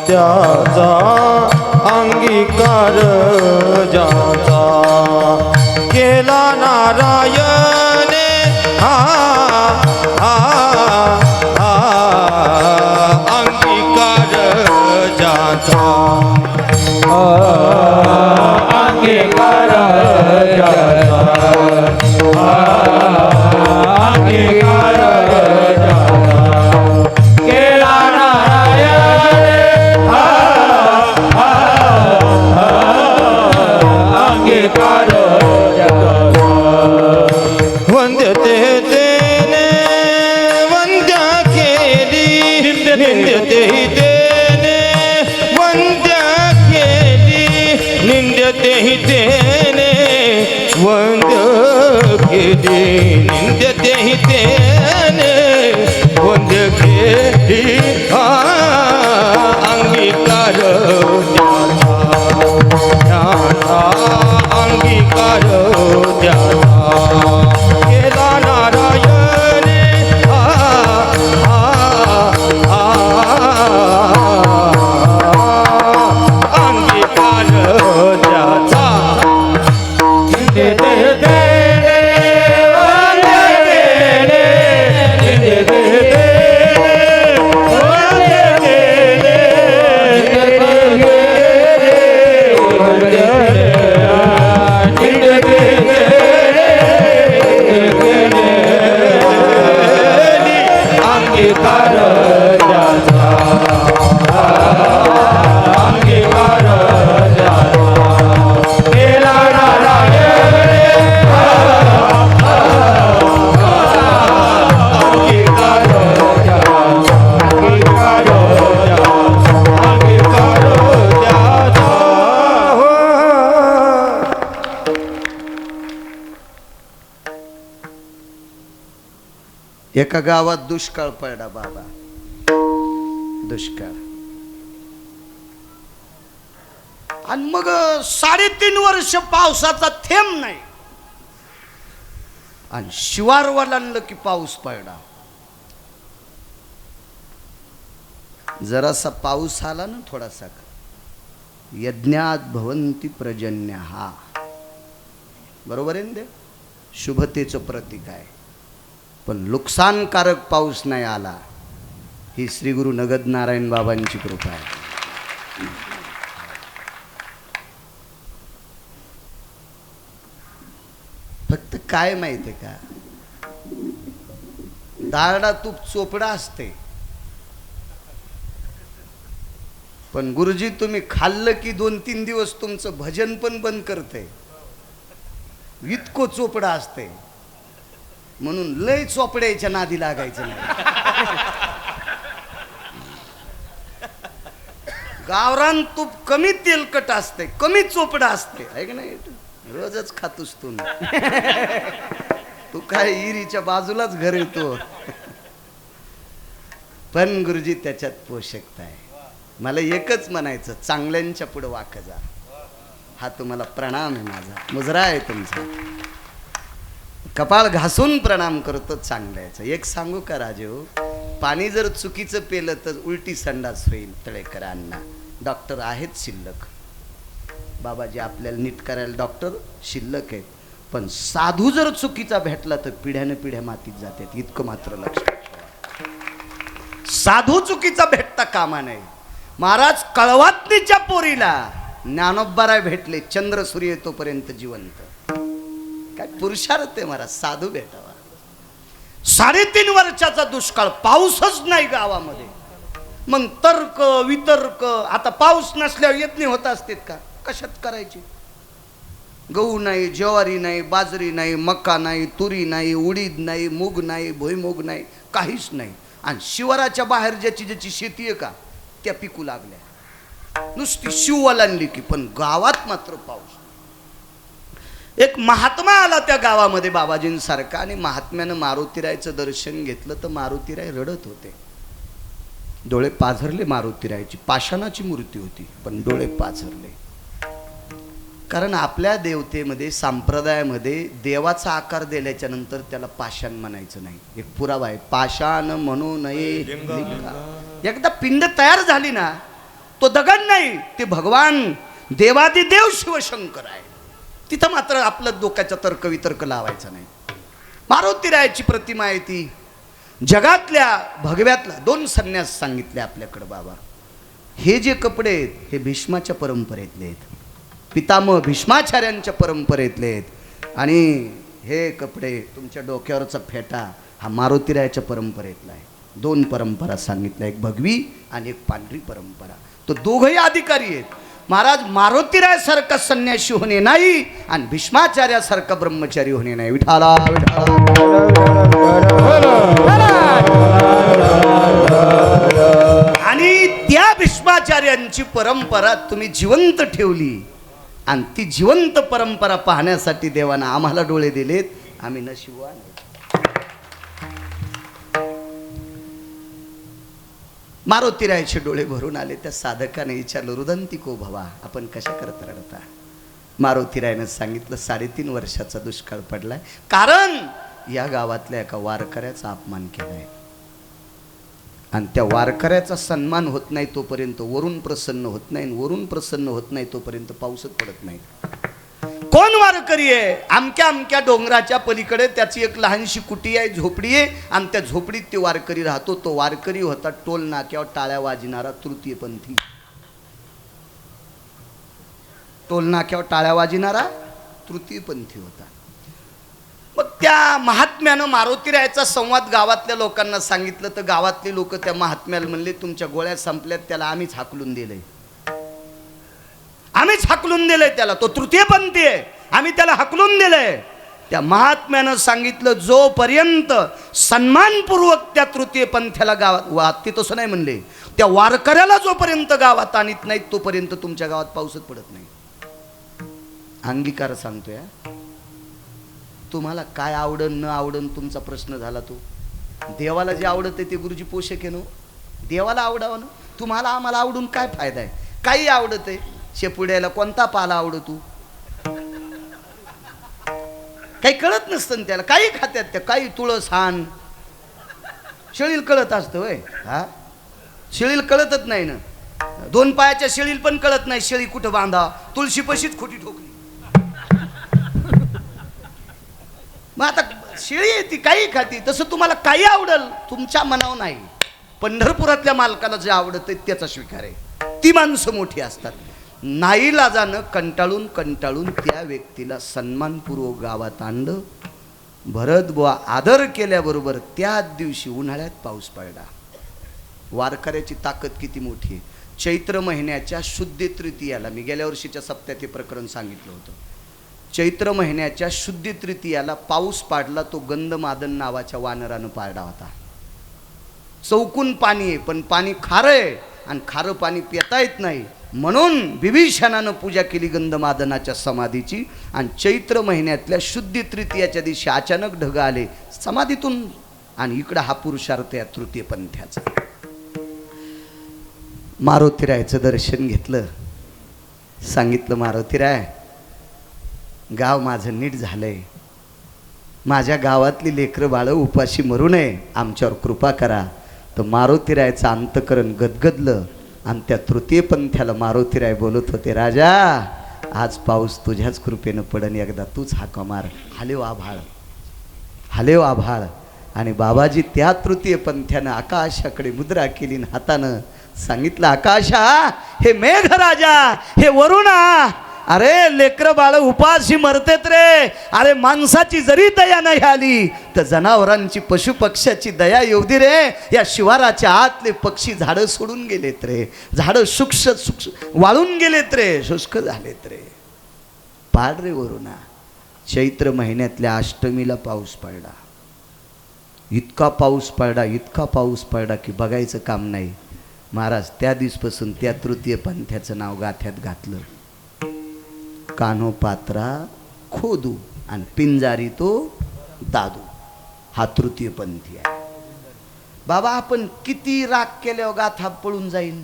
त्याचा अंगीकार ज्याचा केला नारायणे. अंगीकार ज्याचा अंगीकार ज्याचा अंगीकार केला नारायण. अंगीकार वंद्यते तेने वंद्या केली. निंद्यते तेने वंद्या केली. निंद्यते तेने वंद्य केली. निंद्यते तेने वंद्य केली. अंगीकार त्याचा अंगीकार त्याचा केला नारायणे. अंगीकार त्याचा एका गावात दुष्काळ पडला बाबा, दुष्काळ. आणि मग 3.5 वर्ष पावसाचा थेंब नाही. आणि शिवार वलांडलं की पाऊस पडला. जरासा पाऊस आला ना थोडासा, यज्ञात भवंती पर्जन्य, हा बरोबर आहे ना, ते शुभतेचं प्रतीक आहे. पण नुकसानकारक पाऊस नाही आला, ही श्री गुरु नगद नारायण बाबांची कृपा आहे. फक्त काय माहिती का, दारडा तूप चोपडा असते, पण गुरुजी तुम्ही खाल्लं की 2-3 दिवस तुमचं भजन पण बंद करते, इतकं चोपडा असते. म्हणून लय चोपड्याच्या नादी लागायचं नाही. गावरान तूप कमी तेलकट असते, कमी चोपडा असते, आहे का नाही? रोजच खातोस तू. तू काय इरीच्या बाजूलाच घर येतो. पण गुरुजी त्याच्यात पोषकता आहे. मला एकच म्हणायचं, चांगल्यांच्या पुढे वाक जा. हा तुम्हाला प्रणाम आहे, माझा मुजरा आहे तुमचा. कपाळ घासून प्रणाम करतो चांगल्याचं. एक सांगू का राजेहो, पाणी जर चुकीचं पेलं तर उलटी संडास होईल. तळेकरांना डॉक्टर आहेत शिल्लक, बाबाजी आपल्याला नीट करायला डॉक्टर शिल्लक आहेत. पण साधू जर चुकीचा भेटला तर पिढ्याने पिढ्या मातीत जातात, इतकं मात्र लक्षात ठेवा. साधू चुकीचा भेटता कामा नये. महाराज कळवातनीच्या पोरीला ज्ञानोबराय भेटले, चंद्र सूर्य तोपर्यंत जिवंत. काय पुरुषार्थ आहे महाराज, साधू भेटावा. 3.5 वर्षाचा दुष्काळ, पाऊसच नाही गावामध्ये. मग तर्क वितर्क, आता पाऊस नसल्यावर यज्ञ होत असतात का? कशात करायचे? गहू नाही, ज्वारी नाही, बाजरी नाही, मका नाही, तुरी नाही, उडीद नाही, मूग नाही, भुईमूग नाही, काहीच नाही. आणि शिवाराच्या बाहेर ज्याची ज्याची शेती आहे का, त्या पिकू लागल्या. नुसती शिववालांली की, पण गावात मात्र पाऊस. एक महात्मा आला त्या गावामध्ये बाबाजींसारखा, आणि महात्म्यानं मारुतीरायचं दर्शन घेतलं तर मारुतीराय रडत होते. डोळे पाझरले मारुतीरायची. पाषाणाची मूर्ती होती पण डोळे पाझरले. कारण आपल्या देवतेमध्ये, संप्रदायामध्ये देवाचा आकार दिल्याच्या नंतर त्याला पाषाण म्हणायचं नाही. एक पुरावा आहे, पाषाण म्हणू नये लिंगा. एकदा पिंड तयार झाली ना, तो दगड नाही, ते भगवान देवादिदेव शिवशंकर आहे. तिथं मात्र आपलं डोक्याचा तर्क वितर्क लावायचा नाही. मारुतीरायाची प्रतिमा आहे ती. जगातल्या भगव्यातला 2 संन्यास सांगितले आपल्याकडे बाबा. हे जे कपडे आहेत हे भीष्माच्या परंपरेतले आहेत, पितामह भीष्माचार्यांच्या परंपरेतले आहेत. आणि हे कपडे, तुमच्या डोक्यावरचा फेटा हा मारुतीरायाच्या परंपरेतला आहे. 2 परंपरा सांगितल्या, एक भगवी आणि एक पांढरी परंपरा. तो दोघंही अधिकारी आहेत. महाराज मारुतीरायासारखा संन्यासी होणे नाही आणि भीष्माचार्यासारखा ब्रह्मचारी होणे नाही. विठाला आणि त्या भीष्माचार्यांची परंपरा तुम्ही जिवंत ठेवली, आणि ती जिवंत परंपरा पाहण्यासाठी देवानं आम्हाला डोळे दिलेत. आम्ही नशिबवान. मारुतीरायाचे डोळे भरून आले. त्या साधकाने विचारलं, रुदंतिको भवा, आपण कशा करता रडता? मारुतीरायानं सांगितलं, 3.5 वर्षाचा दुष्काळ पडलाय, कारण या गावातल्या एका वारकऱ्याचा अपमान केलाय. आणि त्या वारकऱ्याचा सन्मान होत नाही तोपर्यंत वरून प्रसन्न होत नाही, वरून प्रसन्न होत नाही तोपर्यंत पाऊसच पडत नाही. कोण वारकरी आहे? अमक्या अमक्या डोंगराच्या पलीकडे त्याची एक लहानशी कुटी आहे, झोपडी आहे, आणि त्या झोपडीत ते वारकरी राहतो. तो वारकरी होता टोल नाक्यावर टाळ्या वाजणारा तृतीयपंथी. टोल नाक्यावर टाळ्या वाजणारा तृतीयपंथी होता. मग त्या महात्म्यानं मारुतीरायाचा संवाद गावातल्या लोकांना सांगितलं, तर गावातले लोक त्या महात्म्याला म्हणले, तुमच्या गोळ्या संपल्यात, त्याला आम्हीच हाकलून दिलंय, आम्हीच हाकलून दिलंय त्याला, तो तृतीयपंथी आहे, आम्ही त्याला हाकलून दिलंय. त्या महात्म्यानं सांगितलं, जोपर्यंत सन्मानपूर्वक त्या तृतीयपंथ्याला गावात, ते तसं नाही म्हणले, त्या वारकऱ्याला जोपर्यंत गावात आणत नाहीत तोपर्यंत तुमच्या गावात पाऊसच पडत नाही. अंगीकार सांगतोय. तुम्हाला काय आवडन न आवडन तुमचा प्रश्न झाला तो. देवाला जे आवडतं ते गुरुजी पोषक आहे ना. देवाला आवडावं ना. तुम्हाला आम्हाला आवडून काय फायदा आहे? काही आवडत आहे. शेपुड्याला कोणता पाला आवडतो? काही कळत नसतं ना त्याला. काही खात्यात त्या, काही तुळस हान. शेळीला कळत असतं होय? हा, शेळीला कळतच नाही ना. 2 पायाच्या शेळीला पण कळत नाही शेळी कुठं बांधा. तुळशी पशीच खोटी ठोकली. मग आता शेळी आहे ती, काही खाती. तसं तुम्हाला काही आवडल, तुमच्या मनावर नाही. पंढरपुरातल्या मालकाला जे आवडतं त्याचा स्वीकार आहे. ती माणसं मोठी असतात. नाईलाजानं कंटाळून कंटाळून त्या व्यक्तीला सन्मानपूर्वक गावात आणलं. भरत बुवा आदर केल्याबरोबर त्याच दिवशी उन्हाळ्यात पाऊस पडला. वारकऱ्याची ताकद किती मोठी आहे. चैत्र महिन्याच्या शुद्ध तृतीयाला, मी गेल्या वर्षीच्या सप्त्यात हे प्रकरण सांगितलं होतं. चैत्र महिन्याच्या शुद्ध तृतीयाला पाऊस पाडला. तो गंधमादन नावाच्या वानरानं पाडला होता. चौकून पाणी आहे, पण पाणी खारं आहे आणि खारं पाणी पिता येत नाही. म्हणून विभीषणानं पूजा केली गंधमादनाच्या समाधीची. आणि चैत्र महिन्यातल्या शुद्ध तृतीयाच्या दिवशी अचानक ढग आले समाधीतून. आणि इकडं हा पुरुषार्थ या तृतीय पंथ्याचा. मारुतीरायचं दर्शन घेतलं. सांगितलं, मारुतीराय, गाव माझं नीट झालंय. माझ्या गावातली लेकरं बाळं उपाशी मरू नये, आमच्यावर कृपा करा. तर मारुतीरायचं अंतकरण गदगदलं. आणि त्या तृतीय पंथ्याला मारुतीराय बोलत होते, राजा आज पाऊस तुझ्याच कृपेनं पडन, एकदा तूच हाका मार. हालेव आभाळ, हालेव आभाळ. आणि बाबाजी त्या तृतीय पंथ्यानं आकाशाकडे मुद्रा केली आणि हातानं सांगितलं, आकाशा, हे मेघराजा, हे वरुणा, अरे लेकर बाळ उपाशी मरतेत रे. अरे माणसाची जरी दया नाही आली तर जनावरांची पशुपक्ष्याची दया येऊ दे रे. या शिवाराच्या आतले पक्षी झाडं सोडून गेलेत रे. झाडं शुष्क वाळून गेलेत रे, शुष्क झालेत रे. पाड रे वरुणा. चैत्र महिन्यातल्या अष्टमीला पाऊस पडला. इतका पाऊस पडला, इतका पाऊस पडला की बघायचं काम नाही. महाराज त्या दिवसपासून त्या तृतीय पंथ्याचं नाव गाथ्यात घातलं. कान्हो पात्रा खोदू आणि पिंजारी तो दादू. हा तृतीय पंथी आहे. बाबा आपण किती राग केल्यावर गाथा पळून जाईल.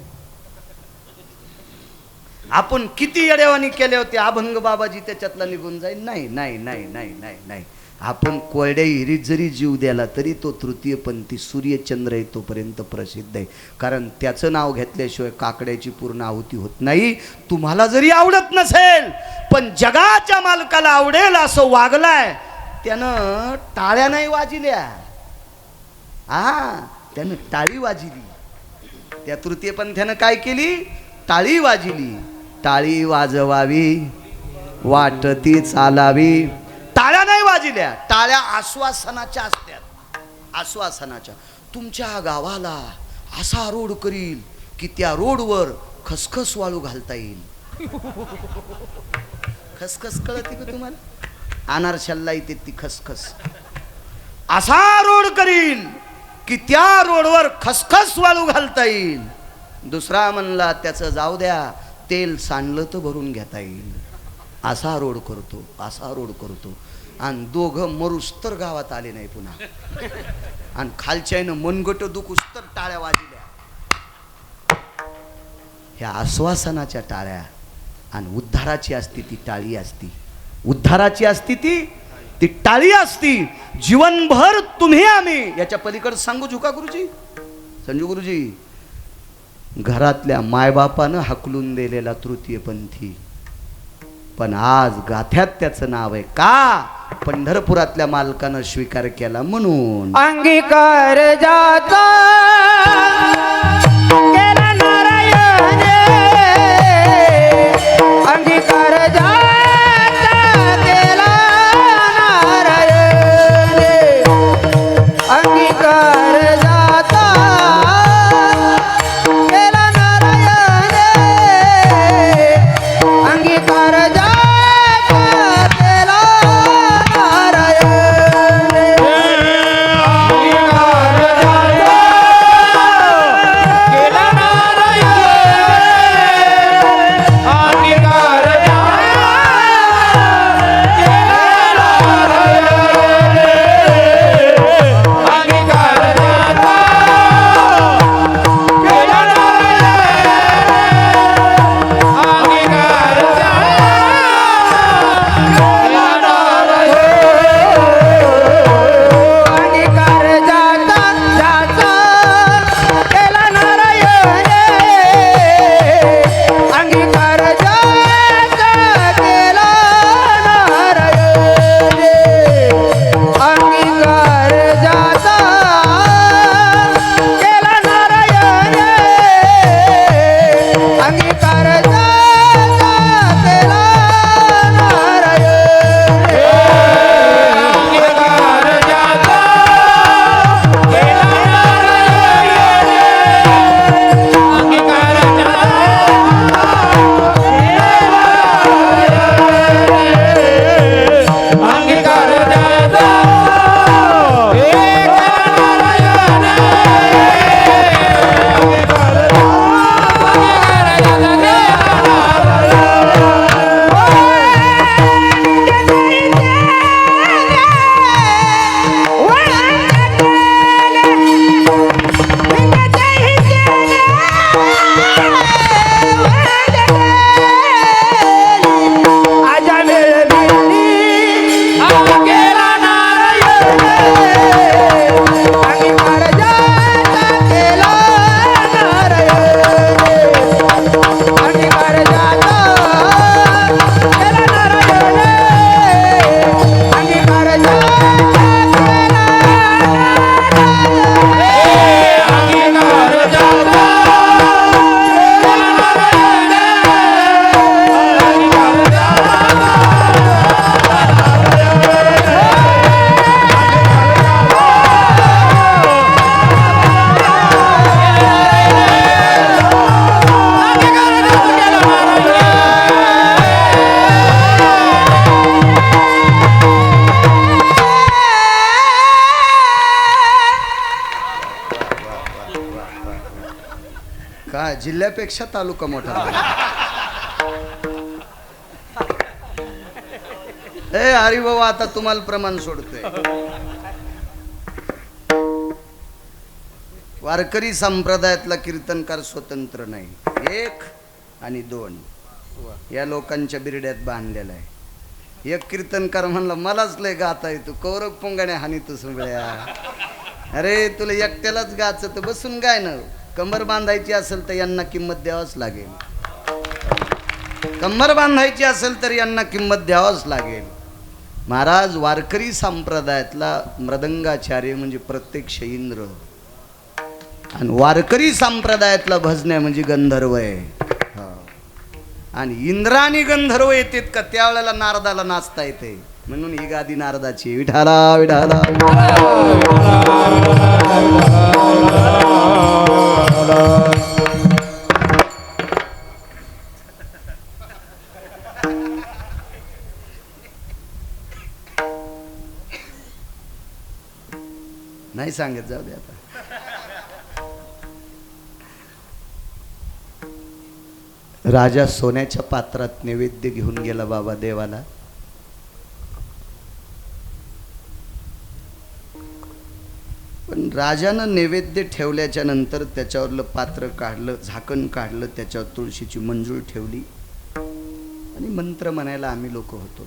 आपण किती येड्यावानी केले होते अभंग बाबाजी त्याच्यातला निघून जाईल. नाही नाही नाही नाही नाही नाही. आपण कोरड्या हिरीत जरी जीव द्याला तरी तो तृतीयपंथी सूर्यचंद्र आहे तोपर्यंत प्रसिद्ध आहे. कारण त्याचं नाव घेतल्याशिवाय काकड्याची पूर्ण आहुती होत नाही. तुम्हाला जरी आवडत नसेल पण जगाच्या मालकाला आवडेल असं वागलाय त्यानं टाळ्या नाही वाजिल्या. त्यानं टाळी वाजिली. त्या तृतीयपंथ्यानं काय केली? टाळी वाजिली. टाळी वाजवावी वाटती चालावी. टाळ्या नाही वाजिल्या. टाळ्या आश्वासनाच्या असतात. आश्वासनाच्या. तुमच्या गावाला असा रोड करील की त्या रोडवर खसखस वाळू घालता येईल. खसखस कळते का तुम्हाला? अनारशाला येते ती खसखस. असा रोड करील की त्या रोडवर खसखस वाळू घालता येईल. दुसरा म्हणला त्याचं जाऊ द्या, तेल सांडलं तर भरून घेता येईल. असा रोड करतो, असा रोड करतो. आणि दोघं मरूस तर गावात आले नाही पुन्हा. आणि खालच्यानं मनगट दुखूस तर टाळ्या वाजल्या. ह्या आश्वासनाच्या टाळ्या. आणि उद्धाराची असती ती टाळी असती. उद्धाराची असती ती टाळी असती. जीवनभर तुम्ही आम्ही याच्या पलीकडे सांगू झुका गुरुजी, संजू गुरुजी. घरातल्या मायबापानं हाकलून दिलेला तृतीयपंथी. पण आज गाथ्यात त्याचं नाव आहे. का? पंढरपुरातल्या मालकानं स्वीकार केला म्हणून. अंगीकार जाता केला नारायण. अंगीकार जाता केला नारायण. अंगीकार जाता केला नारायण. अंगीकार केला जिल्ह्यापेक्षा तालुका मोठा. ए हरी भाऊ, आता तुम्हाला प्रमाण सोडतोय. वारकरी संप्रदायातला कीर्तनकार स्वतंत्र नाही. 1 आणि 2 या लोकांच्या बिरड्यात बांधलेला आहे. एक कीर्तनकार म्हणला मलाच लय गाता येतो, कौरव पोंगाने हानी तू सुंबळ्या. अरे तुला एकट्यालाच गाचं तर बसून गाय ना. कंबर बांधायची असेल तर यांना किंमत द्यावंच लागेल. कंबर बांधायची असेल तर यांना किंमत द्यावंच लागेल. महाराज वारकरी संप्रदायातला मृदंगाचार्य म्हणजे प्रत्यक्ष इंद्र, आणि वारकरी संप्रदायातला भजन्या म्हणजे गंधर्व आहे. आणि इंद्र आणि गंधर्व येतात का त्यावेळेला नारदाला नाचता येते, म्हणून ही गादी नारदाची. विठाला विठाला नाही सांगत, जाऊ दे आता. राजा सोन्याच्या पात्रात नैवेद्य घेऊन गेला बाबा देवाला. पण राजानं नैवेद्य ठेवल्याच्या नंतर त्याच्यावरलं पात्र काढलं, झाकण काढलं, त्याच्यावर तुळशीची मंजूळ ठेवली आणि मंत्र म्हणायला आम्ही लोक होतो.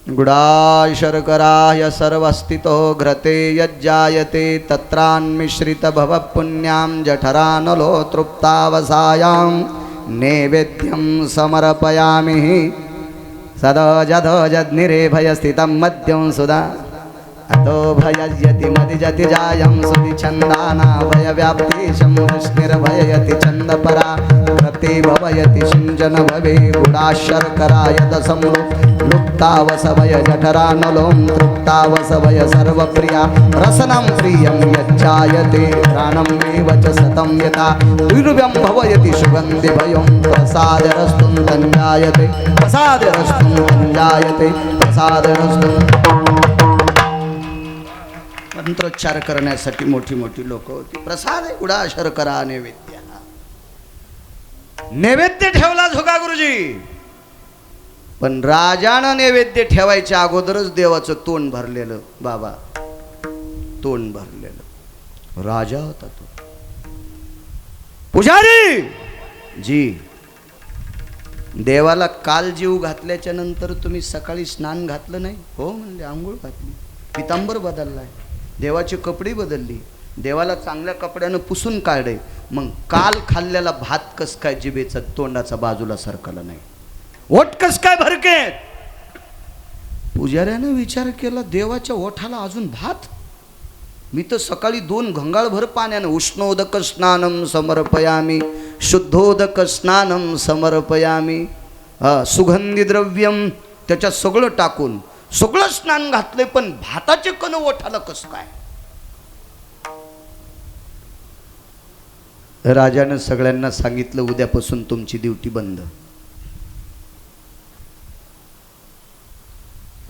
गुडा शर्कराय सर्वस्थितो घृते यज्जायते तत्रान्मिश्रित भव पुण्यां जठरानलो तृप्तावसायां नैवेद्यं समर्पयामि सदजधजद्निरे भयस्थितं मद्यं सुधा अतो भयजति मदिजति जायं सुधि छन्दाना भयव्याप्तिशं विष्णुर्भययति छन्दपरा घृते भवयति सिञ्चन भवे गुडा शर्कराय दशं लुप्तावसवय जठरानलों तृप्तावसवय सर्वप्रिया रसनं प्रियं यज्जायते प्राणमेव च सतं यथा दुर्व्यं भवयति सुगन्धिभयं प्रसादरस्तुं तञ्जायते प्रसादरस्तुं तञ्जायते प्रसादरस्तुं. मंत्रोच्चार करण्यासाठी मोठी मोठी लोक होती. प्रसाद उडा शर्करा नैवेद्य. नैवेद्य ठेवला झोका गुरुजी. पण राजानं नैवेद्य ठेवायच्या अगोदरच देवाचं तोंड भरलेलं बाबा, तोंड भरलेलं. राजा होता तो. पुजारी जी, देवाला काल जीव घातल्याच्या नंतर तुम्ही सकाळी स्नान घातलं नाही? हो म्हणले. आंघोळ घातली, पितांबर बदललाय, देवाची कपडे बदलली, देवाला चांगल्या कपड्यानं पुसून काढले. मग काल खाल्लेला भात कस काय जिभेचा तोंडाचा बाजूला सरकला नाही? ओठ कस काय भरकेत? पुजाऱ्यानं विचार केला, देवाच्या ओठाला अजून भात? मी तर सकाळी 2 घंगाळभर पाण्यानं उष्णोदक स्नानम समर्पयामी शुद्धोदक स्नानम समर्पयामी सुगंधी द्रव्यम त्याच्यात सगळं टाकून सगळं स्नान घातले, पण भाताचे कण ओठाला कस काय? राजानं सगळ्यांना सांगितलं, उद्यापासून तुमची ड्युटी बंद.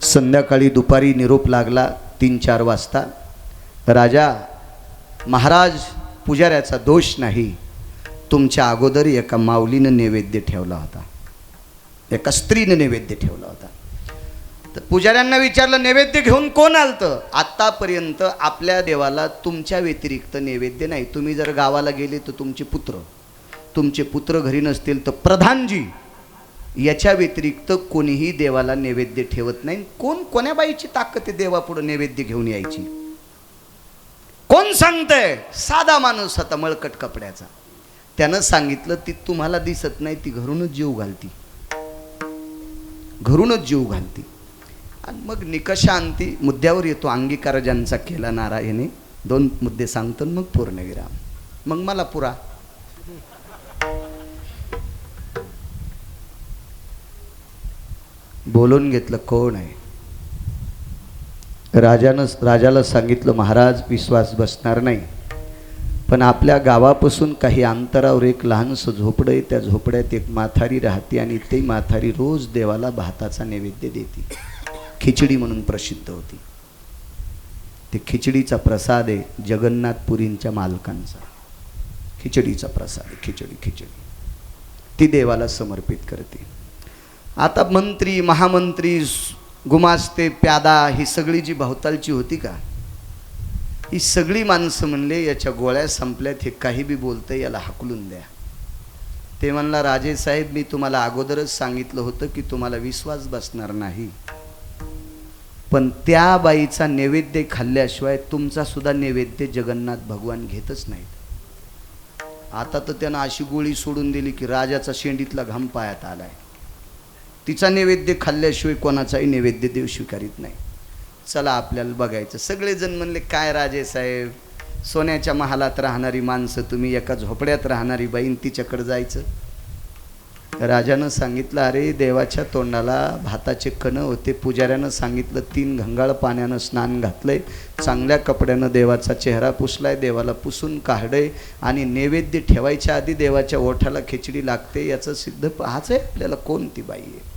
संध्याकाळी दुपारी निरोप लागला 3-4 वाजता. राजा महाराज, पुजाऱ्याचा दोष नाही, तुमच्या अगोदर एका माऊलीनं नैवेद्य ठेवला होता, एका स्त्रीनं नैवेद्य ठेवला होता. तर पुजाऱ्यांना विचारलं, नैवेद्य घेऊन कोण आलतं? आतापर्यंत आपल्या देवाला तुमच्या व्यतिरिक्त नैवेद्य नाही. तुम्ही जर गावाला गेले तर तुमचे पुत्र घरी नसतील तर प्रधानजी याच्या व्यतिरिक्त कोणीही देवाला नैवेद्य ठेवत नाही. कोण्या बाईची ताकद आहे देवापुढे नैवेद्य घेऊन यायची? कोण सांगतंय? साधा माणूस होता मळकट कपड्याचा. त्यानं सांगितलं, ती तुम्हाला दिसत नाही, ती घरूनच जीव घालती, घरूनच जीव घालती. आणि मग निकषांती मुद्द्यावर येतो. अंगीकार ज्यांचा केला नारायणे. 2 मुद्दे सांगतो मग पूर्णविराम. मग मला पुरा. बोलून घेतलं, कोण आहे? राजाला सांगितलं, महाराज विश्वास बसणार नाही, पण आपल्या गावापासून काही अंतरावर एक लहानसं झोपडं आहे. त्या झोपड्यात एक माथारी राहते आणि ती माथारी रोज देवाला भाताचा नैवेद्य देते. खिचडी म्हणून प्रसिद्ध होती. ते खिचडीचा प्रसाद आहे जगन्नाथपुरींच्या मालकांचा. खिचडीचा प्रसाद आहे, खिचडी ती देवाला समर्पित करते. आता मंत्री, महामंत्री, गुमास्ते, प्यादा ही सगळी जी भवतालची होती का, ही सगळी माणसं म्हणले याच्या गोळ्या संपल्यात, हे काही बी बोलतंय, याला हाकलून द्या. ते म्हणला, राजेसाहेब मी तुम्हाला अगोदरच सांगितलं होतं की तुम्हाला विश्वास बसणार नाही, पण त्या बाईचा नैवेद्य खाल्ल्याशिवाय तुमचा सुद्धा नैवेद्य जगन्नाथ भगवान घेतच नाहीत. आता तर त्यानं अशी गोळी सोडून दिली की राजाचा शेंडीतला घाम पायात आलाय. तिचा नैवेद्य खाल्ल्याशिवाय कोणाचाही नैवेद्य देव स्वीकारित नाही. चला आपल्याला बघायचं. सगळेजण म्हणले, काय राजेसाहेब, सोन्याच्या महालात राहणारी माणसं, तुम्ही एका झोपड्यात राहणारी बाईन तिच्याकडे जायचं. राजानं सांगितलं, अरे देवाच्या तोंडाला भाताचे कण होते, पुजाऱ्यानं सांगितलं 3 घंगाळ पाण्यानं स्नान घातलंय, चांगल्या कपड्यानं देवाचा चेहरा पुसलाय, देवाला पुसून काढय, आणि नैवेद्य ठेवायच्या आधी देवाच्या ओठाला खिचडी लागते, याचं सिद्ध हाच आहे आपल्याला. कोण ती बाई आहे?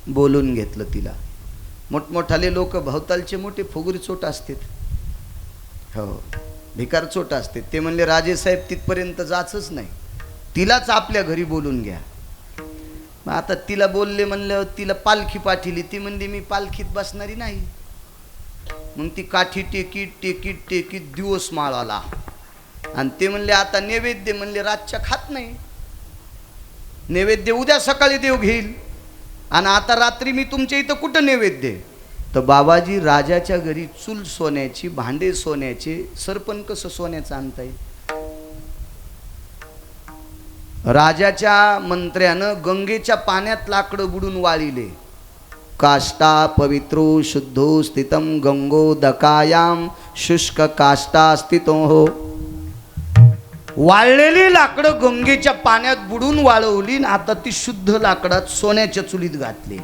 बोलून घेतलं तिला. मोठमोठाले लोक, भवतालचे मोठे फुगरी चोट असतात, हो भिकार चोट असते, ते म्हणले राजेसाहेब तिथपर्यंत जाचच नाही, तिलाच आपल्या घरी बोलून घ्या. मग आता तिला बोलले म्हणल्यावर तिला पालखी पाठिली. ती म्हणली मी पालखीत बसणारी नाही. मग ती काठी टेकीत दिवस माळाला. आणि ते म्हणले आता नैवेद्य, म्हणले रातच्या खात नाही, नैवेद्य उद्या सकाळी देव घेईल, आणि आता रात्री मी तुमच्या इथं कुठं नैवेद्य. तर बाबाजी, राजाच्या घरी चूल सोन्याची, भांडे सोन्याचे, सरपण कसं सोन्याचं आणता येईल? राजाच्या मंत्र्यानं गंगेच्या पाण्यात लाकडं बुडून वाळिले. काष्टा पवित्रो शुद्धो स्थितम गंगो दकायाम शुष्क काष्टा स्थितो हो. वाळलेली लाकडं गंगेच्या पाण्यात बुडून वाळवली, आता ती शुद्ध लाकडात सोन्याच्या चुलीत घातली.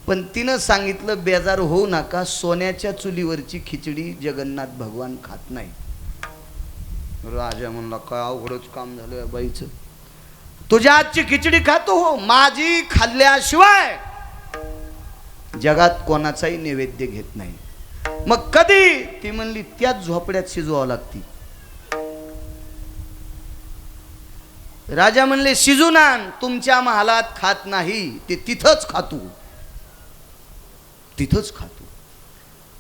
पण तिनं सांगितलं, बेजार होऊ नका, सोन्याच्या चुलीवरची खिचडी जगन्नाथ भगवान खात नाही. राजा म्हणला, काय अवघडच काम झालं या बाईचं. तुझ्या आजची खिचडी खातो हो, माझी खाल्ल्याशिवाय जगात कोणाचाही नैवेद्य घेत नाही. मग कधी? ती म्हणली, त्याच झोपड्यात शिजवावं लागती. राजा म्हणले, शिजून आण. तुमच्या महालात खात नाही, ते तिथंच खातो, तिथंच खातो.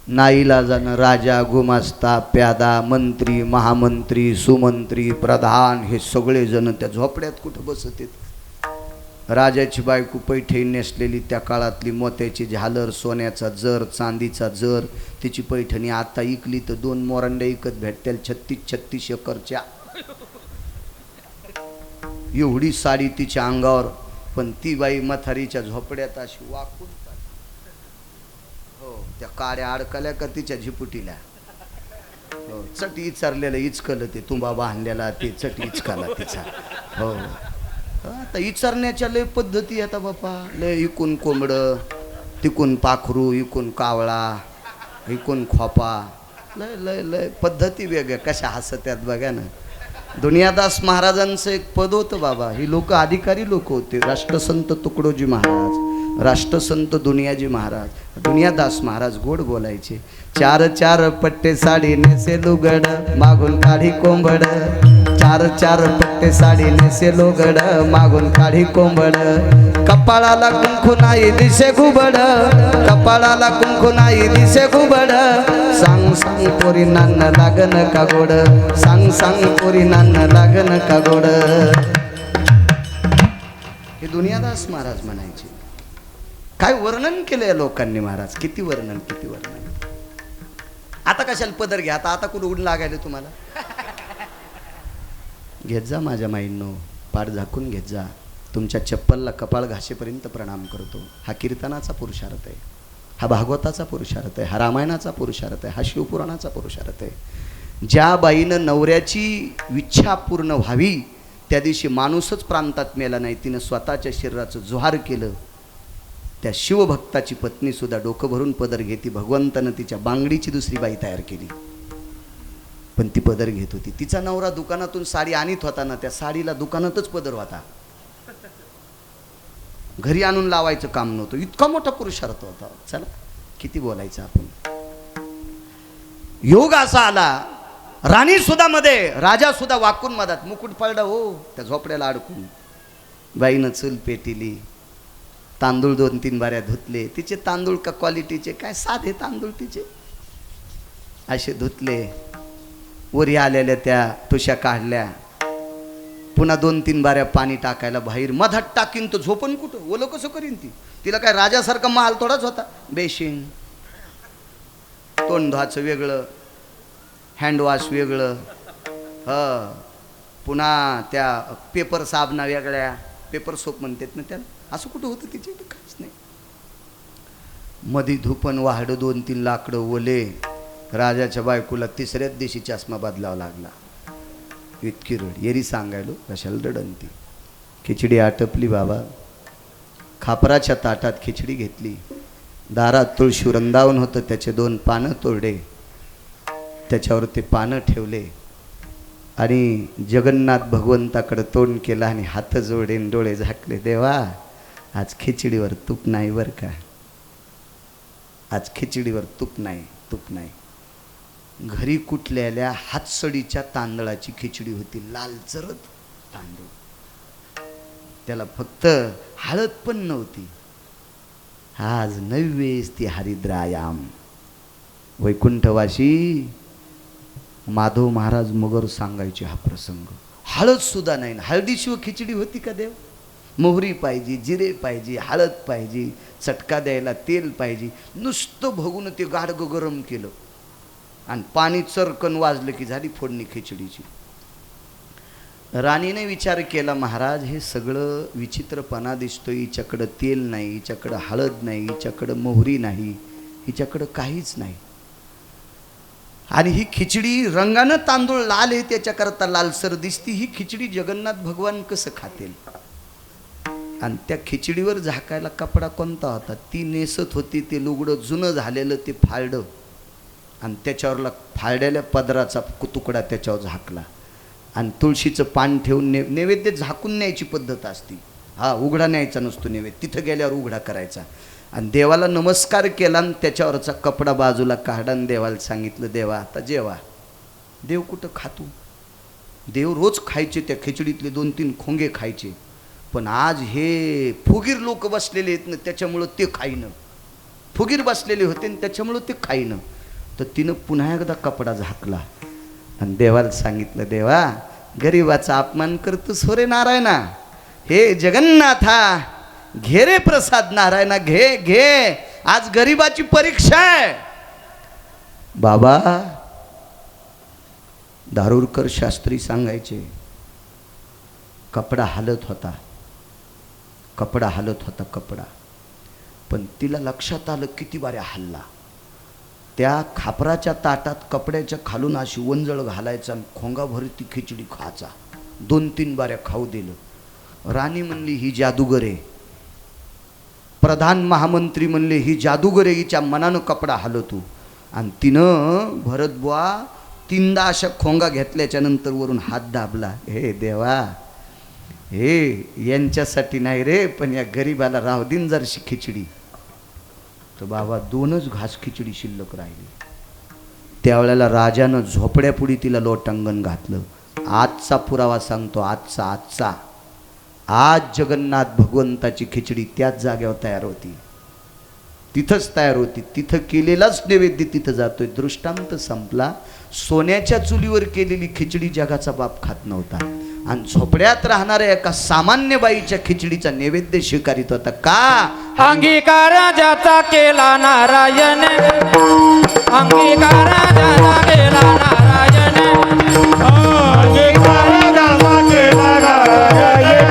नाईलाजानं राजा, गुमास्ता, प्यादा, मंत्री, महामंत्री, सुमंत्री, प्रधान हे सगळे जण त्या झोपड्यात कुठं बसत आहेत. राजाची बायको पैठणी नेसलेली, त्या काळातली मोत्याची झालर, सोन्याचा जर, चांदीचा जर, तिची पैठणी आता इकली तर 2 मोरंड्या इकत भेटतील 36 एकरच्या. एवढी साडी तिच्या अंगावर. पण ती बाई मथारीच्या झोपड्यात अशी वाकून, हो त्या काड्या अडकल्या का तिच्या झिपुटीला, हो चट इचारलेलं इचकलं, ते तुंबा बांधलेला ते चट इचकाला तिचा. हो आता इचारण्याच्या लय पद्धती आता बापा, लय इकून कोंबडं, तिकून पाखरू, इकून कावळा, इकून खोपा, लय लय लय पद्धती वेगळ्या. कशा हसत्यात बघा ना. दुनियादास महाराजांचं एक पद होतं बाबा. ही लोक अधिकारी लोक होते. राष्ट्रसंत तुकडोजी महाराज, राष्ट्रसंत दुनियाजी महाराज, दुनियादास महाराज गोड बोलायचे. 4 पट्टे साडी नेसे लुगड, मागून काढी कोंबड. 4 पट्टे साडी नेसे लुगड, मागून काढी कोंबड. कपाळाला कुंकू नाही दिसे घुबड, कपाळाला कुंकू नाही दिसे घुबड. सांग सांग पोरी नान्न लागन का गोड, सांग सांग पोरी नान्न लागन का गोड. हे दुनियादास महाराज म्हणायचे. काय वर्णन केलं या लोकांनी महाराज, किती वर्णन, किती वर्णन. आता कशाला पदर घ्या, आता कुठं उड लागायला तुम्हाला. घेत जा माझ्या माईंनो, पाठ झाकून घेत जा. तुमच्या चप्पलला कपाळ घासेपर्यंत प्रणाम करतो. हा कीर्तनाचा पुरुषार्थ आहे, हा भागवताचा पुरुषार्थ आहे, हा रामायणाचा पुरुषार्थ आहे, हा शिवपुराणाचा पुरुषार्थ आहे. ज्या बाईनं नवऱ्याची इच्छा पूर्ण व्हावी, त्या दिवशी माणूसच प्रांतात मेला नाही, तिनं स्वतःच्या शरीराचं जोहार केलं. त्या शिवभक्ताची पत्नी सुद्धा डोकं भरून पदर घेती. भगवंतानं तिच्या बांगडीची दुसरी बाई तयार केली, पण ती पदर घेत होती. तिचा नवरा दुकानातून साडी आणत होता ना, त्या साडीला दुकानातच पदर होता, घरी आणून लावायचं काम नव्हतं. इतका मोठा पुरुषार्थ होता. चला किती बोलायचं आपण. योग असा आला राणी सुद्धा मध्ये, राजा सुद्धा वाकून मधात, मुकुट पडला हो त्या झोपड्याला अडकून. बाईनं चूल पेटिली, तांदूळ 2-3 बाऱ्या धुतले. तिचे तांदूळ का क्वालिटीचे, काय साधे तांदूळ तिचे, असे धुतले. वरी आलेल्या त्या तुषा काढल्या, पुन्हा 2-3 बाऱ्या पाणी टाकायला बाहेर. मधात टाकीन तर झोपन कुठं, ओलं कसं करीन ती. तिला काय राजासारखा महाल थोडाच होता. बेशिंग, तोंड धुवाचं वेगळं, हँडवॉश वेगळं, पुन्हा त्या पेपर साबणा वेगळ्या, पेपर सोप म्हणतात ना त्याला, असं कुठं होतं तिचे, काहीच नाही. मधी धुपन वाहडं 2-3 लाकडं ओले. राजाच्या बायकोला 3ऱ्याच दिवशी चष्मा बदलावा लागला. इतकी रड. येरी सांगायलो कशाला रडंती. खिचडी आटपली बाबा. खापराच्या ताटात खिचडी घेतली. दारात तुळशी वृंदावन होतं, त्याचे 2 पानं तोडले, त्याच्यावर ते पानं ठेवले आणि जगन्नाथ भगवंताकडे तोंड केलं आणि हात जोडेन डोळे झाकले. देवा, आज खिचडीवर तूप नाही बरं का, आज खिचडीवर तूप नाही, तूप नाही. घरी कुटलेल्या हातसडीच्या तांदळाची खिचडी होती, लाल चरत तांदूळ, त्याला फक्त हळद पण नव्हती. आज नैवेस ती हरिद्रायाम. वैकुंठवासी माधव महाराज मगर सांगायचे हा प्रसंग. हळद सुद्धा नाही, हळदीशिवाय खिचडी होती का देव. मोहरी पाहिजे, जिरे पाहिजे, हळद पाहिजे, चटका द्यायला तेल पाहिजे. नुसतं बघून ते गाडगं गरम केलं आणि पाणी चरकन वाजलं की झाली फोडणी खिचडीची. राणीने विचार केला, महाराज हे सगळं विचित्रपणा दिसतोय. हिच्याकडं तेल नाही, हिच्याकडं हळद नाही, हिच्याकडं मोहरी नाही, हिच्याकडं काहीच नाही. आणि ही खिचडी रंगानं तांदूळ लाल आहे त्याच्याकरता लालसर दिसती. ही खिचडी जगन्नाथ भगवान कसं खातील. आणि त्या खिचडीवर झाकायला कपडा कोणता होता, ती नेसत होती ते लुगडं जुनं झालेलं, ते फाळडं आणि त्याच्यावरला फाळलेल्या पदराचा तुकडा त्याच्यावर झाकला आणि तुळशीचं पान ठेवून नैवेद्य झाकून न्यायची पद्धत असती. हा, उघडा न्यायचा नसतो नैवेद्य, तिथं गेल्यावर उघडा करायचा. आणि देवाला नमस्कार केला आणि त्याच्यावरचा कपडा बाजूला काढा आणि देवाला सांगितलं, देवा आता जेवा. देव कुठं खातो, देव रोज खायचे त्या खिचडीतले 2-3 खोंगे खायचे. पण आज हे फुगीर लोक बसलेले आहेत ना, त्याच्यामुळं ते खाईनं, फुगीर बसलेले होते आणि त्याच्यामुळं ते खाईनं. तर तिनं पुन्हा एकदा कपडा झाकला आणि देवाला सांगितलं, देवा गरीबाचा अपमान करतोस हो रे नारायणा. हे जगन्नाथा घे रे प्रसाद नारायणा, घे घे, आज गरीबाची परीक्षा आहे. बाबा दारुरकर शास्त्री सांगायचे, कपडा हालत होता, कपडा हालत होता कपडा. पण तिला लक्षात आलं किती बाऱ्या हल्ला. त्या खापराच्या ताटात कपड्याच्या खालून अशी वंजळ घालायचा आणि खोंगाभर ती खिचडी खायचा. 2-3 बाऱ्या खाऊ दिलं. राणी म्हणली ही जादूगर आहे. प्रधान महामंत्री म्हणले ही जादूगर आहे, हिच्या मनानं कपडा हलवतो. आणि तिनं भरत बुवा 3दा अशा खोंगा घेतल्याच्या नंतर वरून हात दाबला. हे देवा, हे यांच्यासाठी नाही रे, पण या गरीबाला राहू दिन जरशी खिचडी. तर बाबा 2च घास खिचडी शिल्लक राहिली. त्यावेळेला राजानं झोपड्यापुढी तिला लोटांगण घातलं. आजचा पुरावा सांगतो, आजचा आज जगन्नाथ भगवंताची खिचडी त्याच जागेवर तयार होती, तिथंच तयार होती. तिथं केलेलाच नैवेद्य तिथं जातोय. दृष्टांत संपला. सोन्याच्या चुलीवर केलेली खिचडी जगाचा बाप खात नव्हता आणि झोपड्यात राहणाऱ्या एका सामान्य बाईच्या खिचडीचा नैवेद्य स्वीकारित होता. का अंगीकार ज्याचा केला नारायण, अंगीकार ज्याचा केला नारायण, अंगीकार ज्याचा केला नारायण,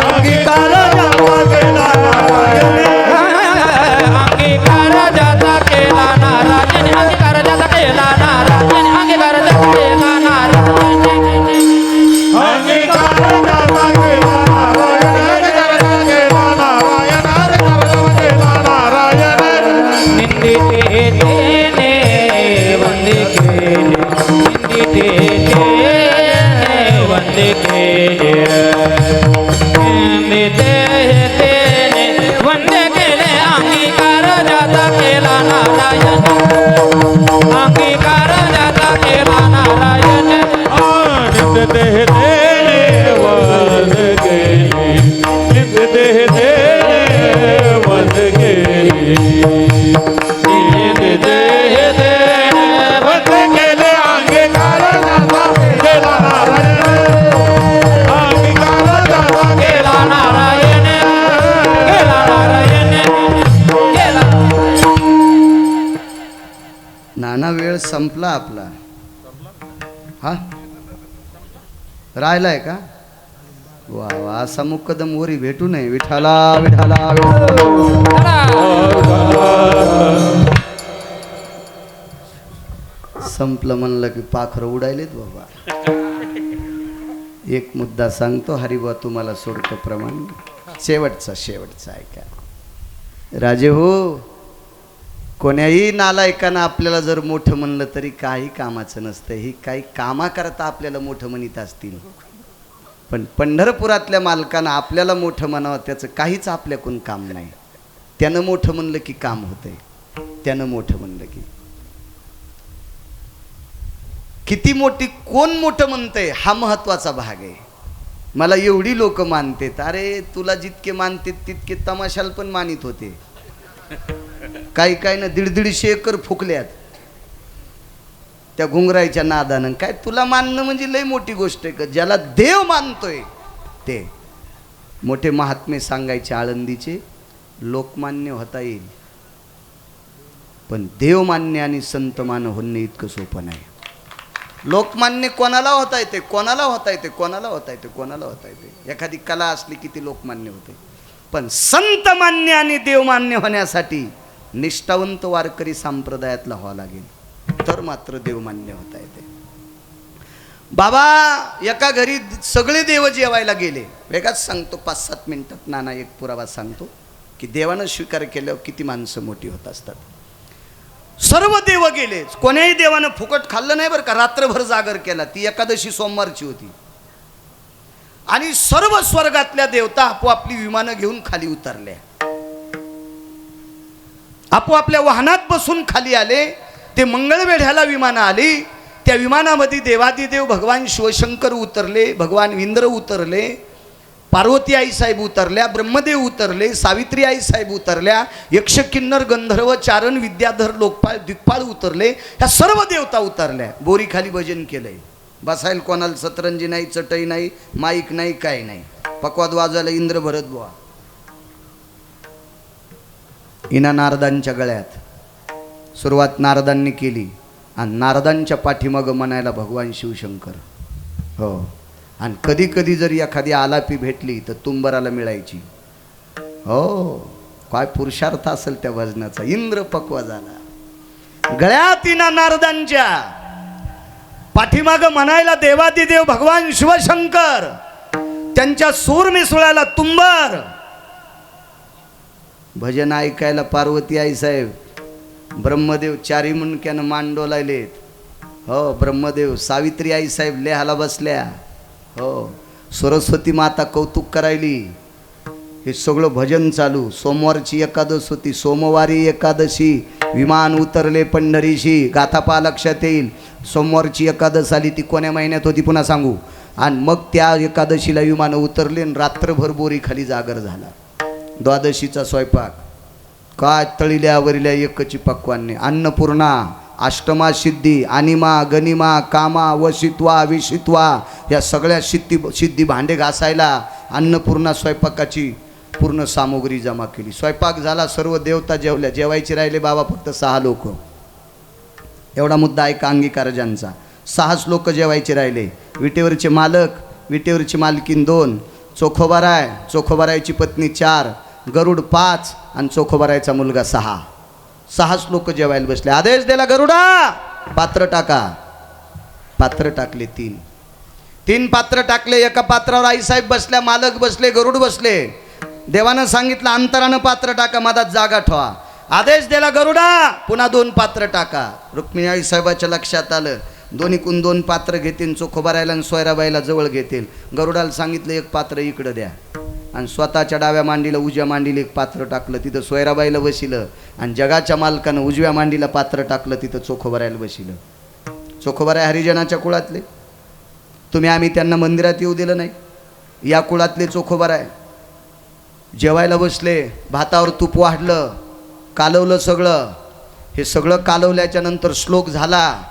अंगीकार ज्याचा केला नारायण, अंगीकार ज्याचा केला नारायण, अंगीकार ज्याचा केला नारायण, अंगीकार ज्याचा केला नारायण, वंदे केले अंगीकार ज्याचा केला नारायण, अंगीकार ज्याचा केला नारायण. नारायण नित्य देह देणे वध गेली नित्य देह देणे वध गेली नित्य देह देणे वध गेले अंगीकार दादा गेला नारायण अंगीकार दादा गेला नारायण गेला नारायण गेला नाना वेळ संपला आपला हा राहिलाय का वा वा असा मुक्कदम वरी भेटू नये विठाला विठाला संपलं म्हणलं की पाखरं उडायलेत बाबा एक मुद्दा सांगतो हरिबा तुम्हाला सोडतो प्रमाण शेवटचा ऐका राजे हो कोण्याही नालायकानं आपल्याला जर मोठं म्हणलं तरी काही कामाचं नसतं ही काही कामाकरता आपल्याला मोठं म्हणत असतील पण पंढरपुरातल्या मालकानं आपल्याला मोठं म्हणावं त्याचं काहीच आपल्याकडून काम नाही त्यानं मोठं म्हणलं की काम होतंय त्यानं मोठं म्हणलं की किती मोठी कोण मोठं म्हणतंय हा महत्वाचा भाग आहे मला एवढी लोक मानतात अरे तुला जितके मानतात तितके तमाशाला पण मानित होते काही ना 150 एकर फुकल्यात त्या घुंगरायच्या नादानं काय तुला मानणं म्हणजे लय मोठी गोष्ट आहे का ज्याला देव मानतोय ते मोठे महात्मे सांगायचे आळंदीचे लोकमान्य होता येईल पण देवमान्य आणि संतमान्य होणे इतकं सोपं नाही लोकमान्य कोणाला होता येते कोणाला होता येते कोणाला होता येते कोणाला होता येते एखादी कला असली की ती लोकमान्य होते पण संतमान्य आणि देवमान्य होण्यासाठी निष्ठावंत वारकरी संप्रदायातला व्हावं लागेल तर मात्र देवमान्य होता येते बाबा एका घरी सगळे देव जेवायला गेले वेगाच सांगतो 5-7 मिनिटात नाना एक पुरावा सांगतो की देवानं स्वीकार केल्यावर किती माणसं मोठी होत असतात सर्व देव गेले कोण्याही देवानं फुकट खाल्लं नाही बरं का रात्रभर जागर केला ती एकादशी सोमवारची होती आणि सर्व स्वर्गातल्या देवता आपोआपली विमानं घेऊन खाली उतरल्या आपोआपल्या वाहनात बसून खाली आले ते मंगळवेढ्याला विमानं आली त्या विमानामध्ये देवादिदेव भगवान शिवशंकर उतरले भगवान इंद्र उतरले पार्वती आई साहेब उतरल्या ब्रह्मदेव उतरले सावित्री आई साहेब उतरल्या यक्ष किन्नर गंधर्व चारण विद्याधर लोकपाल दिग्पाळ उतरले ह्या सर्व देवता उतरल्या बोरी खाली भजन केलंय बसायला कोणाला सतरंजी नाही चटई नाही माईक नाही काय नाही पकवाद वाजवायला इंद्र भरत बुवा इना नारदांच्या गळ्यात सुरुवात नारदांनी केली आणि नारदांच्या पाठीमागं म्हणायला भगवान शिवशंकर हो आणि कधी कधी जर एखादी आलापी भेटली तर तुंबराला मिळायची हो काय पुरुषार्थ असेल त्या भजनाचा इंद्र पक्वा झाला गळ्यात इना नारदांच्या पाठीमागं म्हणायला देवादिदेव भगवान शिवशंकर त्यांच्या सूर मिसळायला तुंबर भजन ऐकायला पार्वती आई साहेब ब्रह्मदेव चारी मुंडक्यानं मान डोलायलेत हो ब्रह्मदेव सावित्री आई साहेब लेहाला बसल्या हो सरस्वती माता कौतुक करायली हे सगळं भजन चालू सोमवारची एकादश होती सोमवारी एकादशी विमान उतरले पंढरीशी गाथापा लक्षात येईल सोमवारची एकादश आली ती कोण्या महिन्यात होती पुन्हा सांगू आणि मग त्या एकादशीला विमानं उतरले आणि रात्रभर बोरी खाली जागर झाला द्वादशीचा स्वयंपाक काय तळील्या वरिल्या एकची पक्वान्ने अन्नपूर्णा अष्टमा सिद्धी अनिमा गनिमा कामा वशित्वा विशित्वा या सगळ्या सिद्धी भांडे घासायला अन्नपूर्णा स्वयंपाकाची पूर्ण सामुग्री जमा केली स्वयंपाक झाला सर्व देवता जेवल्या जेवायचे राहिले बाबा फक्त 6 लोक एवढा मुद्दा ऐका अंगीकारजांचा 6च लोक जेवायचे राहिले विटेवरचे मालक विटेवरची मालकीन 2 चोखोबाराय चोखोबारायची पत्नी 4 गरुड 5 आणि चोखोबारायचा मुलगा 6च लोक जेवायला बसले आदेश दिला गरुडा पात्र टाका पात्र टाकले 3 पात्र टाकले एका पात्रावर आईसाहेब बसल्या मालक बसले गरुड बसले देवानं सांगितलं अंतरानं पात्र टाका मधात जागा ठेवा आदेश दिला गरुडा पुन्हा 2 पात्र टाका रुक्मिणी आई साहेबाच्या लक्षात आलं दोन्हीकून 2 पात्र घेतील चोखोबारायला आणि सोयराबाईला जवळ घेतील गरुडाला सांगितलं 1 पात्र इकडं द्या आणि स्वतःच्या डाव्या मांडीला उजव्या मांडीला 1 पात्र टाकलं तिथं सोयराबाईला बसिलं आणि जगाच्या मालकानं उजव्या मांडीला पात्र टाकलं तिथं चोखोबारायला बसिलं चोखोबार आहे हरिजनाच्या कुळातले. तुम्ही आम्ही त्यांना मंदिरात येऊ दिलं नाही. या कुळातले चोखोबार आहे. जेवायला बसले, भातावर तूप वाढलं, कालवलं सगळं. हे सगळं कालवल्याच्या नंतर श्लोक झाला,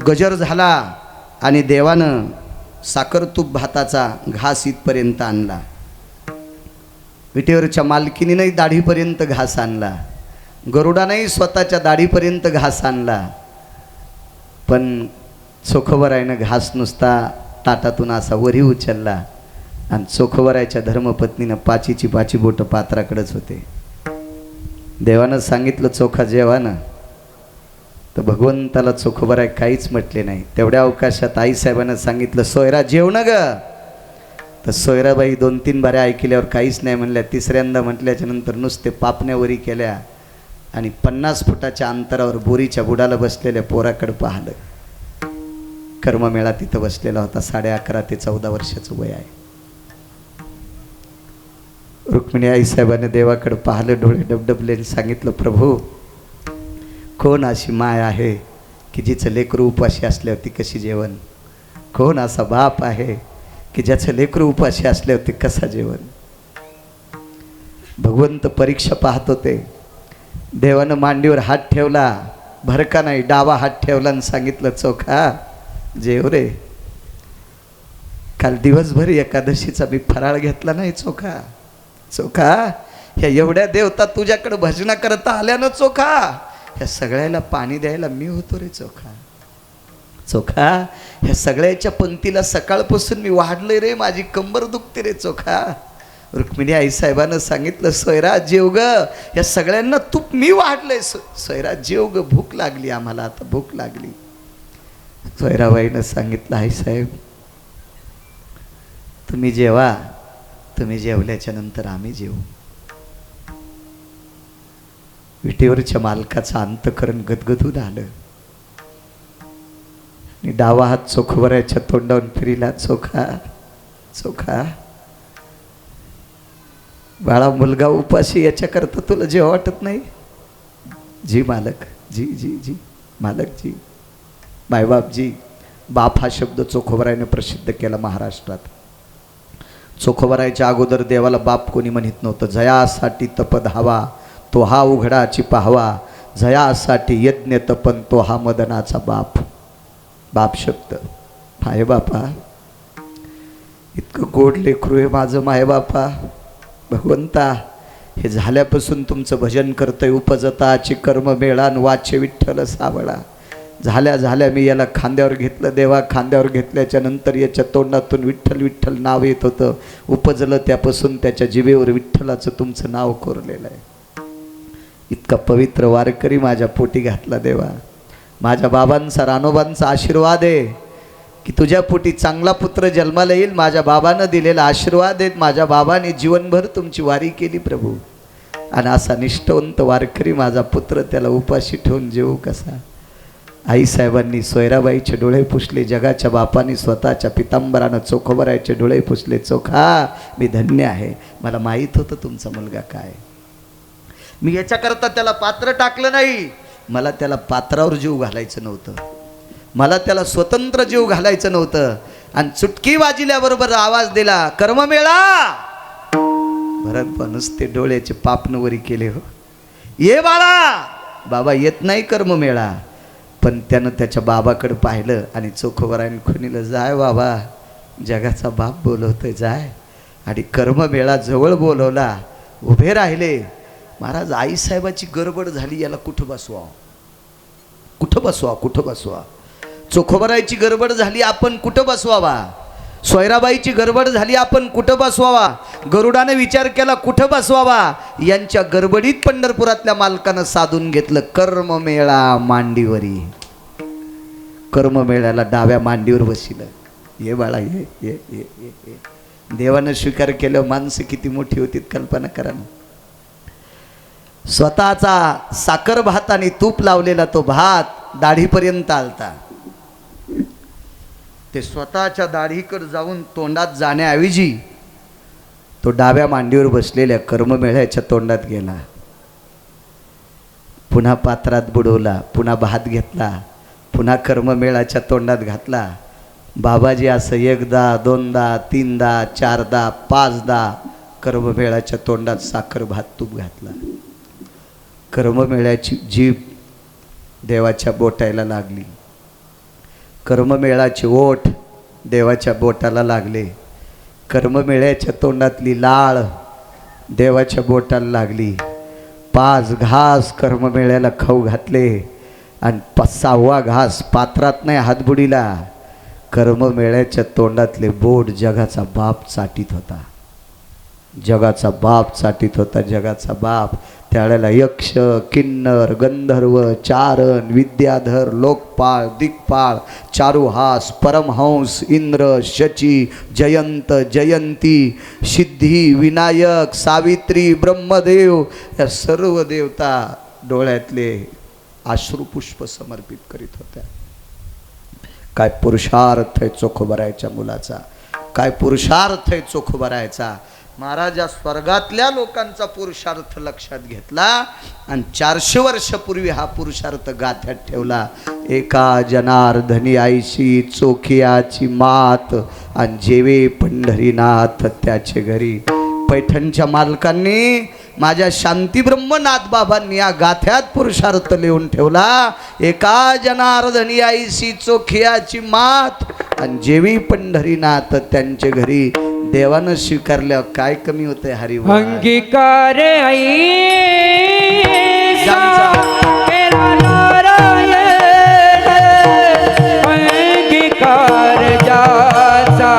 गजर झाला आणि देवानं साखर तूप भाताचा घास इथपर्यंत आणला. विटेवरच्या मालकीनीनंही दाढीपर्यंत घास आणला, गरुडानंही स्वतःच्या दाढीपर्यंत घास आणला. पण चोखोबारायनं घास नुसता ताटातून असा वरी उचलला आणि चोखोबारायच्या धर्मपत्नीनं पाचीची बोटं पात्राकडेच होते. देवानं सांगितलं चोखा जेवानं, तर भगवंताला चोखोबाराय काहीच म्हटले नाही. तेवढ्या अवकाशात आईसाहेबानं सांगितलं सोयरा जेवण ग. तर सोयराबाई 2-3 बाऱ्या ऐकल्यावर काहीच नाही म्हणल्या. तिसऱ्यांदा म्हटल्याच्या नंतर नुसते पापण्यावरी केल्या आणि 50 फुटाच्या अंतरावर बोरीच्या बुडाला बसलेल्या पोराकडे पाहिलं. कर्ममेळा तिथं बसलेला होता. 11.5 ते 14 वर्षाचं वय आहे. रुक्मिणी आईसाहेबाने देवाकडे पाहिलं, डोळे डबडबले, सांगितलं प्रभू कोण अशी माय आहे की जिचं लेकरू उपाशी असल्यावर ती कशी जेवण? कोण असा बाप आहे की ज्याचं लेकरू उपाशी असल्यावर ती कसा जेवण? भगवंत परीक्षा पाहत होते. देवानं मांडीवर हात ठेवला, भरका नाही, डावा हात ठेवला आणि सांगितलं चोखा जेव रे. काल दिवसभर एकादशीचा मी फराळ घेतला नाही चोखा. चोखा ह्या एवढ्या देवता तुझ्याकडे भजना करता आल्या ना चोखा, ह्या सगळ्याला पाणी द्यायला मी होतो रे चोखा. चोखा ह्या सगळ्याच्या पंक्तीला सकाळपासून मी वाढलोय रे, माझी कंबर दुखते रे चोखा. रुक्मिणी आईसाहेबानं सांगितलं सोयरा जेव ग, या सगळ्यांना तूप मी वाढलंय. सोयरा जेव ग, भूक लागली आम्हाला, आता भूक लागली. सोयराबाईनं सांगितलं आईसाहेब तुम्ही जेवा, तुम्ही जेवल्याच्या नंतर आम्ही जेवू. विटेवरच्या मालकाचं अंतकरण गदगदून आलं. डावा हात चोखोबारायच्या तोंडावरून फिरिला. चोखा चोखा बाळा मुलगा उपाशी याच्याकरता तुला जेव्हा वाटत नाही? जी मालक, जी जी जी मालक जी, मायबापजी. बाप हा शब्द चोखोबारायने प्रसिद्ध केला महाराष्ट्रात. चोखोबारायच्या अगोदर देवाला बाप कोणी म्हणत नव्हतं. जयासाठी तप धावा तो हा उघडाची पाहवा, जयासाठी यज्ञ तपन तो हा मदनाचा बाप. बाप शब्द माय बापा, इतकं गोड लेकरू आहे माझं माय बापा. भगवंता हे झाल्यापासून तुमचं भजन करतोय. उपजताची कर्म मेळान वाचे विठ्ठल सावळा. झाल्या मी याला खांद्यावर घेतलं देवा. खांद्यावर घेतल्याच्या नंतर याच्या तोंडातून विठ्ठल विठ्ठल नाव येत होतं. उपजलं त्यापासून त्याच्या जिभेवर विठ्ठलाचं तुमचं नाव कोरलेलं आहे. इतका पवित्र वारकरी माझ्या पोटी घातला देवा. माझ्या बाबांचा रानोबांचा आशीर्वाद आहे की तुझ्या पोटी चांगला पुत्र जन्माला येईल. माझ्या बाबानं दिलेला आशीर्वाद आहेत. माझ्या बाबाने जीवनभर तुमची वारी केली प्रभू. आणि असा निष्ठवंत वारकरी माझा पुत्र, त्याला उपाशी ठेवून जेवू कसा? आईसाहेबांनी सोयराबाईचे डोळे पुसले. जगाच्या बापाने स्वतःच्या पितांबरानं चोखोबारायचे डोळे पुसले. चोखा मी धन्य आहे, मला माहीत होतं तुमचा मुलगा काय. मी याच्याकरता त्याला पात्र टाकलं नाही. मला त्याला पात्रावर जीव घालायचं नव्हतं. मला त्याला स्वतंत्र जीव घालायचं नव्हतं. आणि चुटकी वाजल्याबरोबर आवाज दिला कर्ममेळा. भरत नुसते डोळ्याचे पापनवरी केले. हो ये बाळा. बाबा येत नाही कर्ममेळा. पण त्यानं त्याच्या बाबाकडे पाहिलं आणि चोखोबारायनं खुणीलं जाय बाबा, जगाचा बाप बोलवतोय जाय. आणि कर्ममेळा जवळ बोलवला. उभे राहिले. महाराज आईसाहेबाची गडबड झाली. याला कुठं बसवा, कुठं बसवा, कुठं बसवा. चोखोबारायची गडबड झाली. आपण कुठं बसवावा? सोयराबाईची गडबड झाली. आपण कुठं बसवावा? गरुडाने विचार केला कुठं बसवावा. यांच्या गडबडीत पंढरपुरातल्या मालकानं साधून घेतलं कर्ममेळा मांडीवरी. कर्ममेळ्याला डाव्या मांडीवर बसिलं. ये बाळा ये ये ये ये. देवानं स्वीकार केलं. माणसं किती मोठी होती कल्पना करा ना. स्वतःचा साखर भात आणि तूप लावलेला तो भात दाढीपर्यंत आलता. ते स्वतःच्या दाढीकडे जाऊन तोंडात जाण्याऐवजी तो डाव्या मांडीवर बसलेल्या कर्ममेळ्याच्या तोंडात गेला. पुन्हा पात्रात बुडवला. पुन्हा भात घेतला. पुन्हा कर्ममेळाच्या तोंडात घातला. बाबाजी असं एकदा दोनदा तीनदा चारदा पाचदा कर्ममेळाच्या तोंडात साखर भात तूप घातला. कर्ममेळ्याची जीभ देवाच्या बोटायला लागली. कर्ममेळाचे ओठ देवाच्या बोटाला लागले. कर्ममेळ्याच्या तोंडातली लाळ देवाच्या बोटाला लागली. 5 घास कर्ममेळ्याला खाऊ घातले आणि 6वा घास पात्रात नाही हातबुडीला. कर्ममेळ्याच्या तोंडातले बोट जगाचा बाप चाटीत होता. जगाचा बाप चाटीत होता. जगाचा बाप. त्यावेळेला यक्ष किन्नर गंधर्व चारण विद्याधर लोकपाळ दिक्पाळ चारुहास परमहंस इंद्र शची जयंत जयंती सिद्धी विनायक सावित्री ब्रह्मदेव या सर्व देवता डोळ्यातले अश्रुपुष्प समर्पित करीत होत्या. काय पुरुषार्थ आहे चोखोबरायच्या मुलाचा. काय पुरुषार्थ आहे चोखोबरायचा. महाराजा स्वर्गातल्या लोकांचा पुरुषार्थ लक्षात घेतला आणि 400 वर्षापूर्वी हा पुरुषार्थ गाथ्यात ठेवला. एका जनार्दनी आईशी चोखियाची मात आणि जेवे पंढरीनाथ त्याचे घरी. पैठणच्या मालकांनी माझ्या शांतीब्रह्मनाथ बाबांनी या गाथ्यात पुरुषार्थ लिहून ठेवला. एका जनार्दनी आईशी चोखियाची मात आणि जेवी पंढरीनाथ त्यांचे घरी. देवानं स्वीकारल्यावर काय कमी होते हरी. अंगीकार आई केला नारायण अंगीकार ज्याचा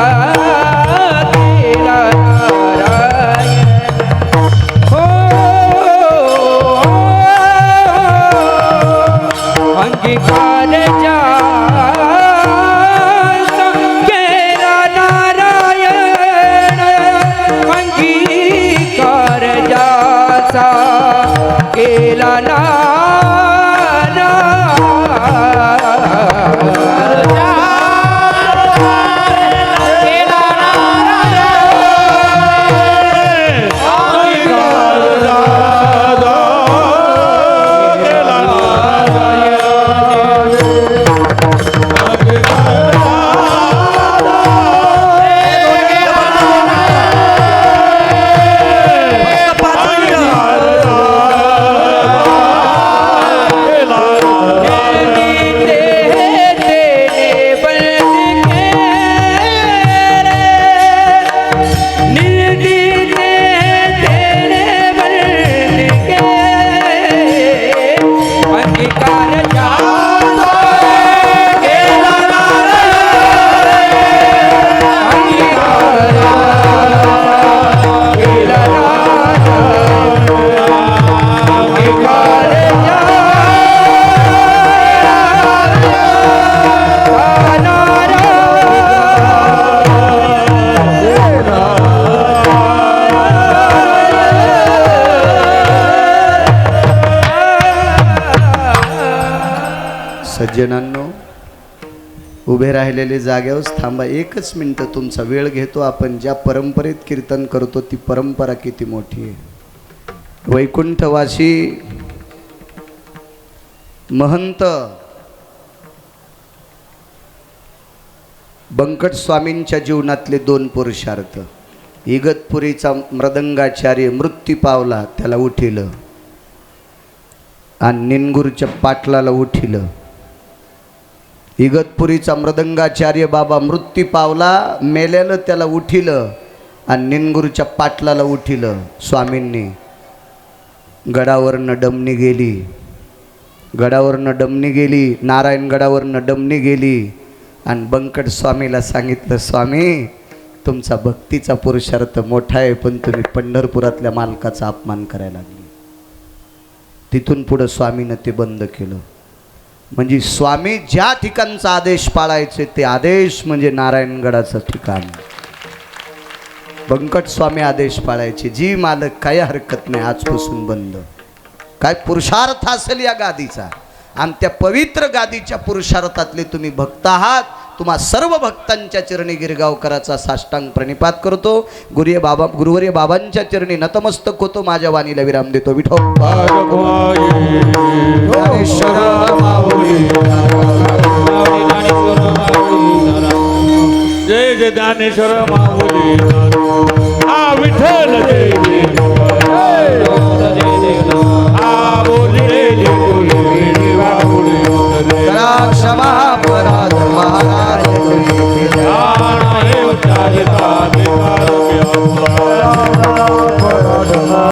केला नारायण. हो अंगीकार ज्याचा केला नारायण अंगीकार ज्याचा केला सज्जनांनो उभे राहिलेले जागेवर थांबा. 1च मिनटं तुमचा वेळ घेतो. आपण ज्या परंपरेत कीर्तन करतो ती परंपरा किती मोठी आहे. वैकुंठवासी महंत बंकट स्वामींच्या जीवनातले 2 पुरुषार्थ. इगतपुरीचा मृदंगाचार्य मृत्यू पावला त्याला उठिलं आणि निनगुरच्या पाटलाला उठिलं. इगतपुरीचा मृदंगाचार्य बाबा मृत्यू पावला मेल्यानं त्याला उठिलं आणि निनगुरच्या पाटलाला उठिलं. स्वामींनी गडावरनं डमणी गेली. गडावरनं डमणी गेली. नारायणगडावरनं डमणी गेली आणि बंकट स्वामीला सांगितलं, स्वामी तुमचा भक्तीचा पुरुषार्थ मोठा आहे पण तुम्ही पंढरपुरातल्या मालकाचा अपमान करायला लागले. तिथून पुढं स्वामीनं ते बंद केलं. म्हणजे स्वामी ज्या ठिकाणचा आदेश पाळायचे ते आदेश म्हणजे नारायणगडाचं ठिकाण. बंकट स्वामी आदेश पाळायचे. जी मालक काही हरकत नाही आजपासून बंद. काय पुरुषार्थ असेल या गादीचा आणि त्या पवित्र गादीच्या पुरुषार्थातले तुम्ही भक्त आहात. तुम्हा सर्व भक्तांच्या चरणी गिरगावकराचा साष्टांग प्रणिपात करतो. गुरुवर्य बाबांच्या चरणी नतमस्तक होतो. माझ्या वाणीला विराम देतो. विठो ज्ञानेश्वर माऊली हा विठ्ठल देवी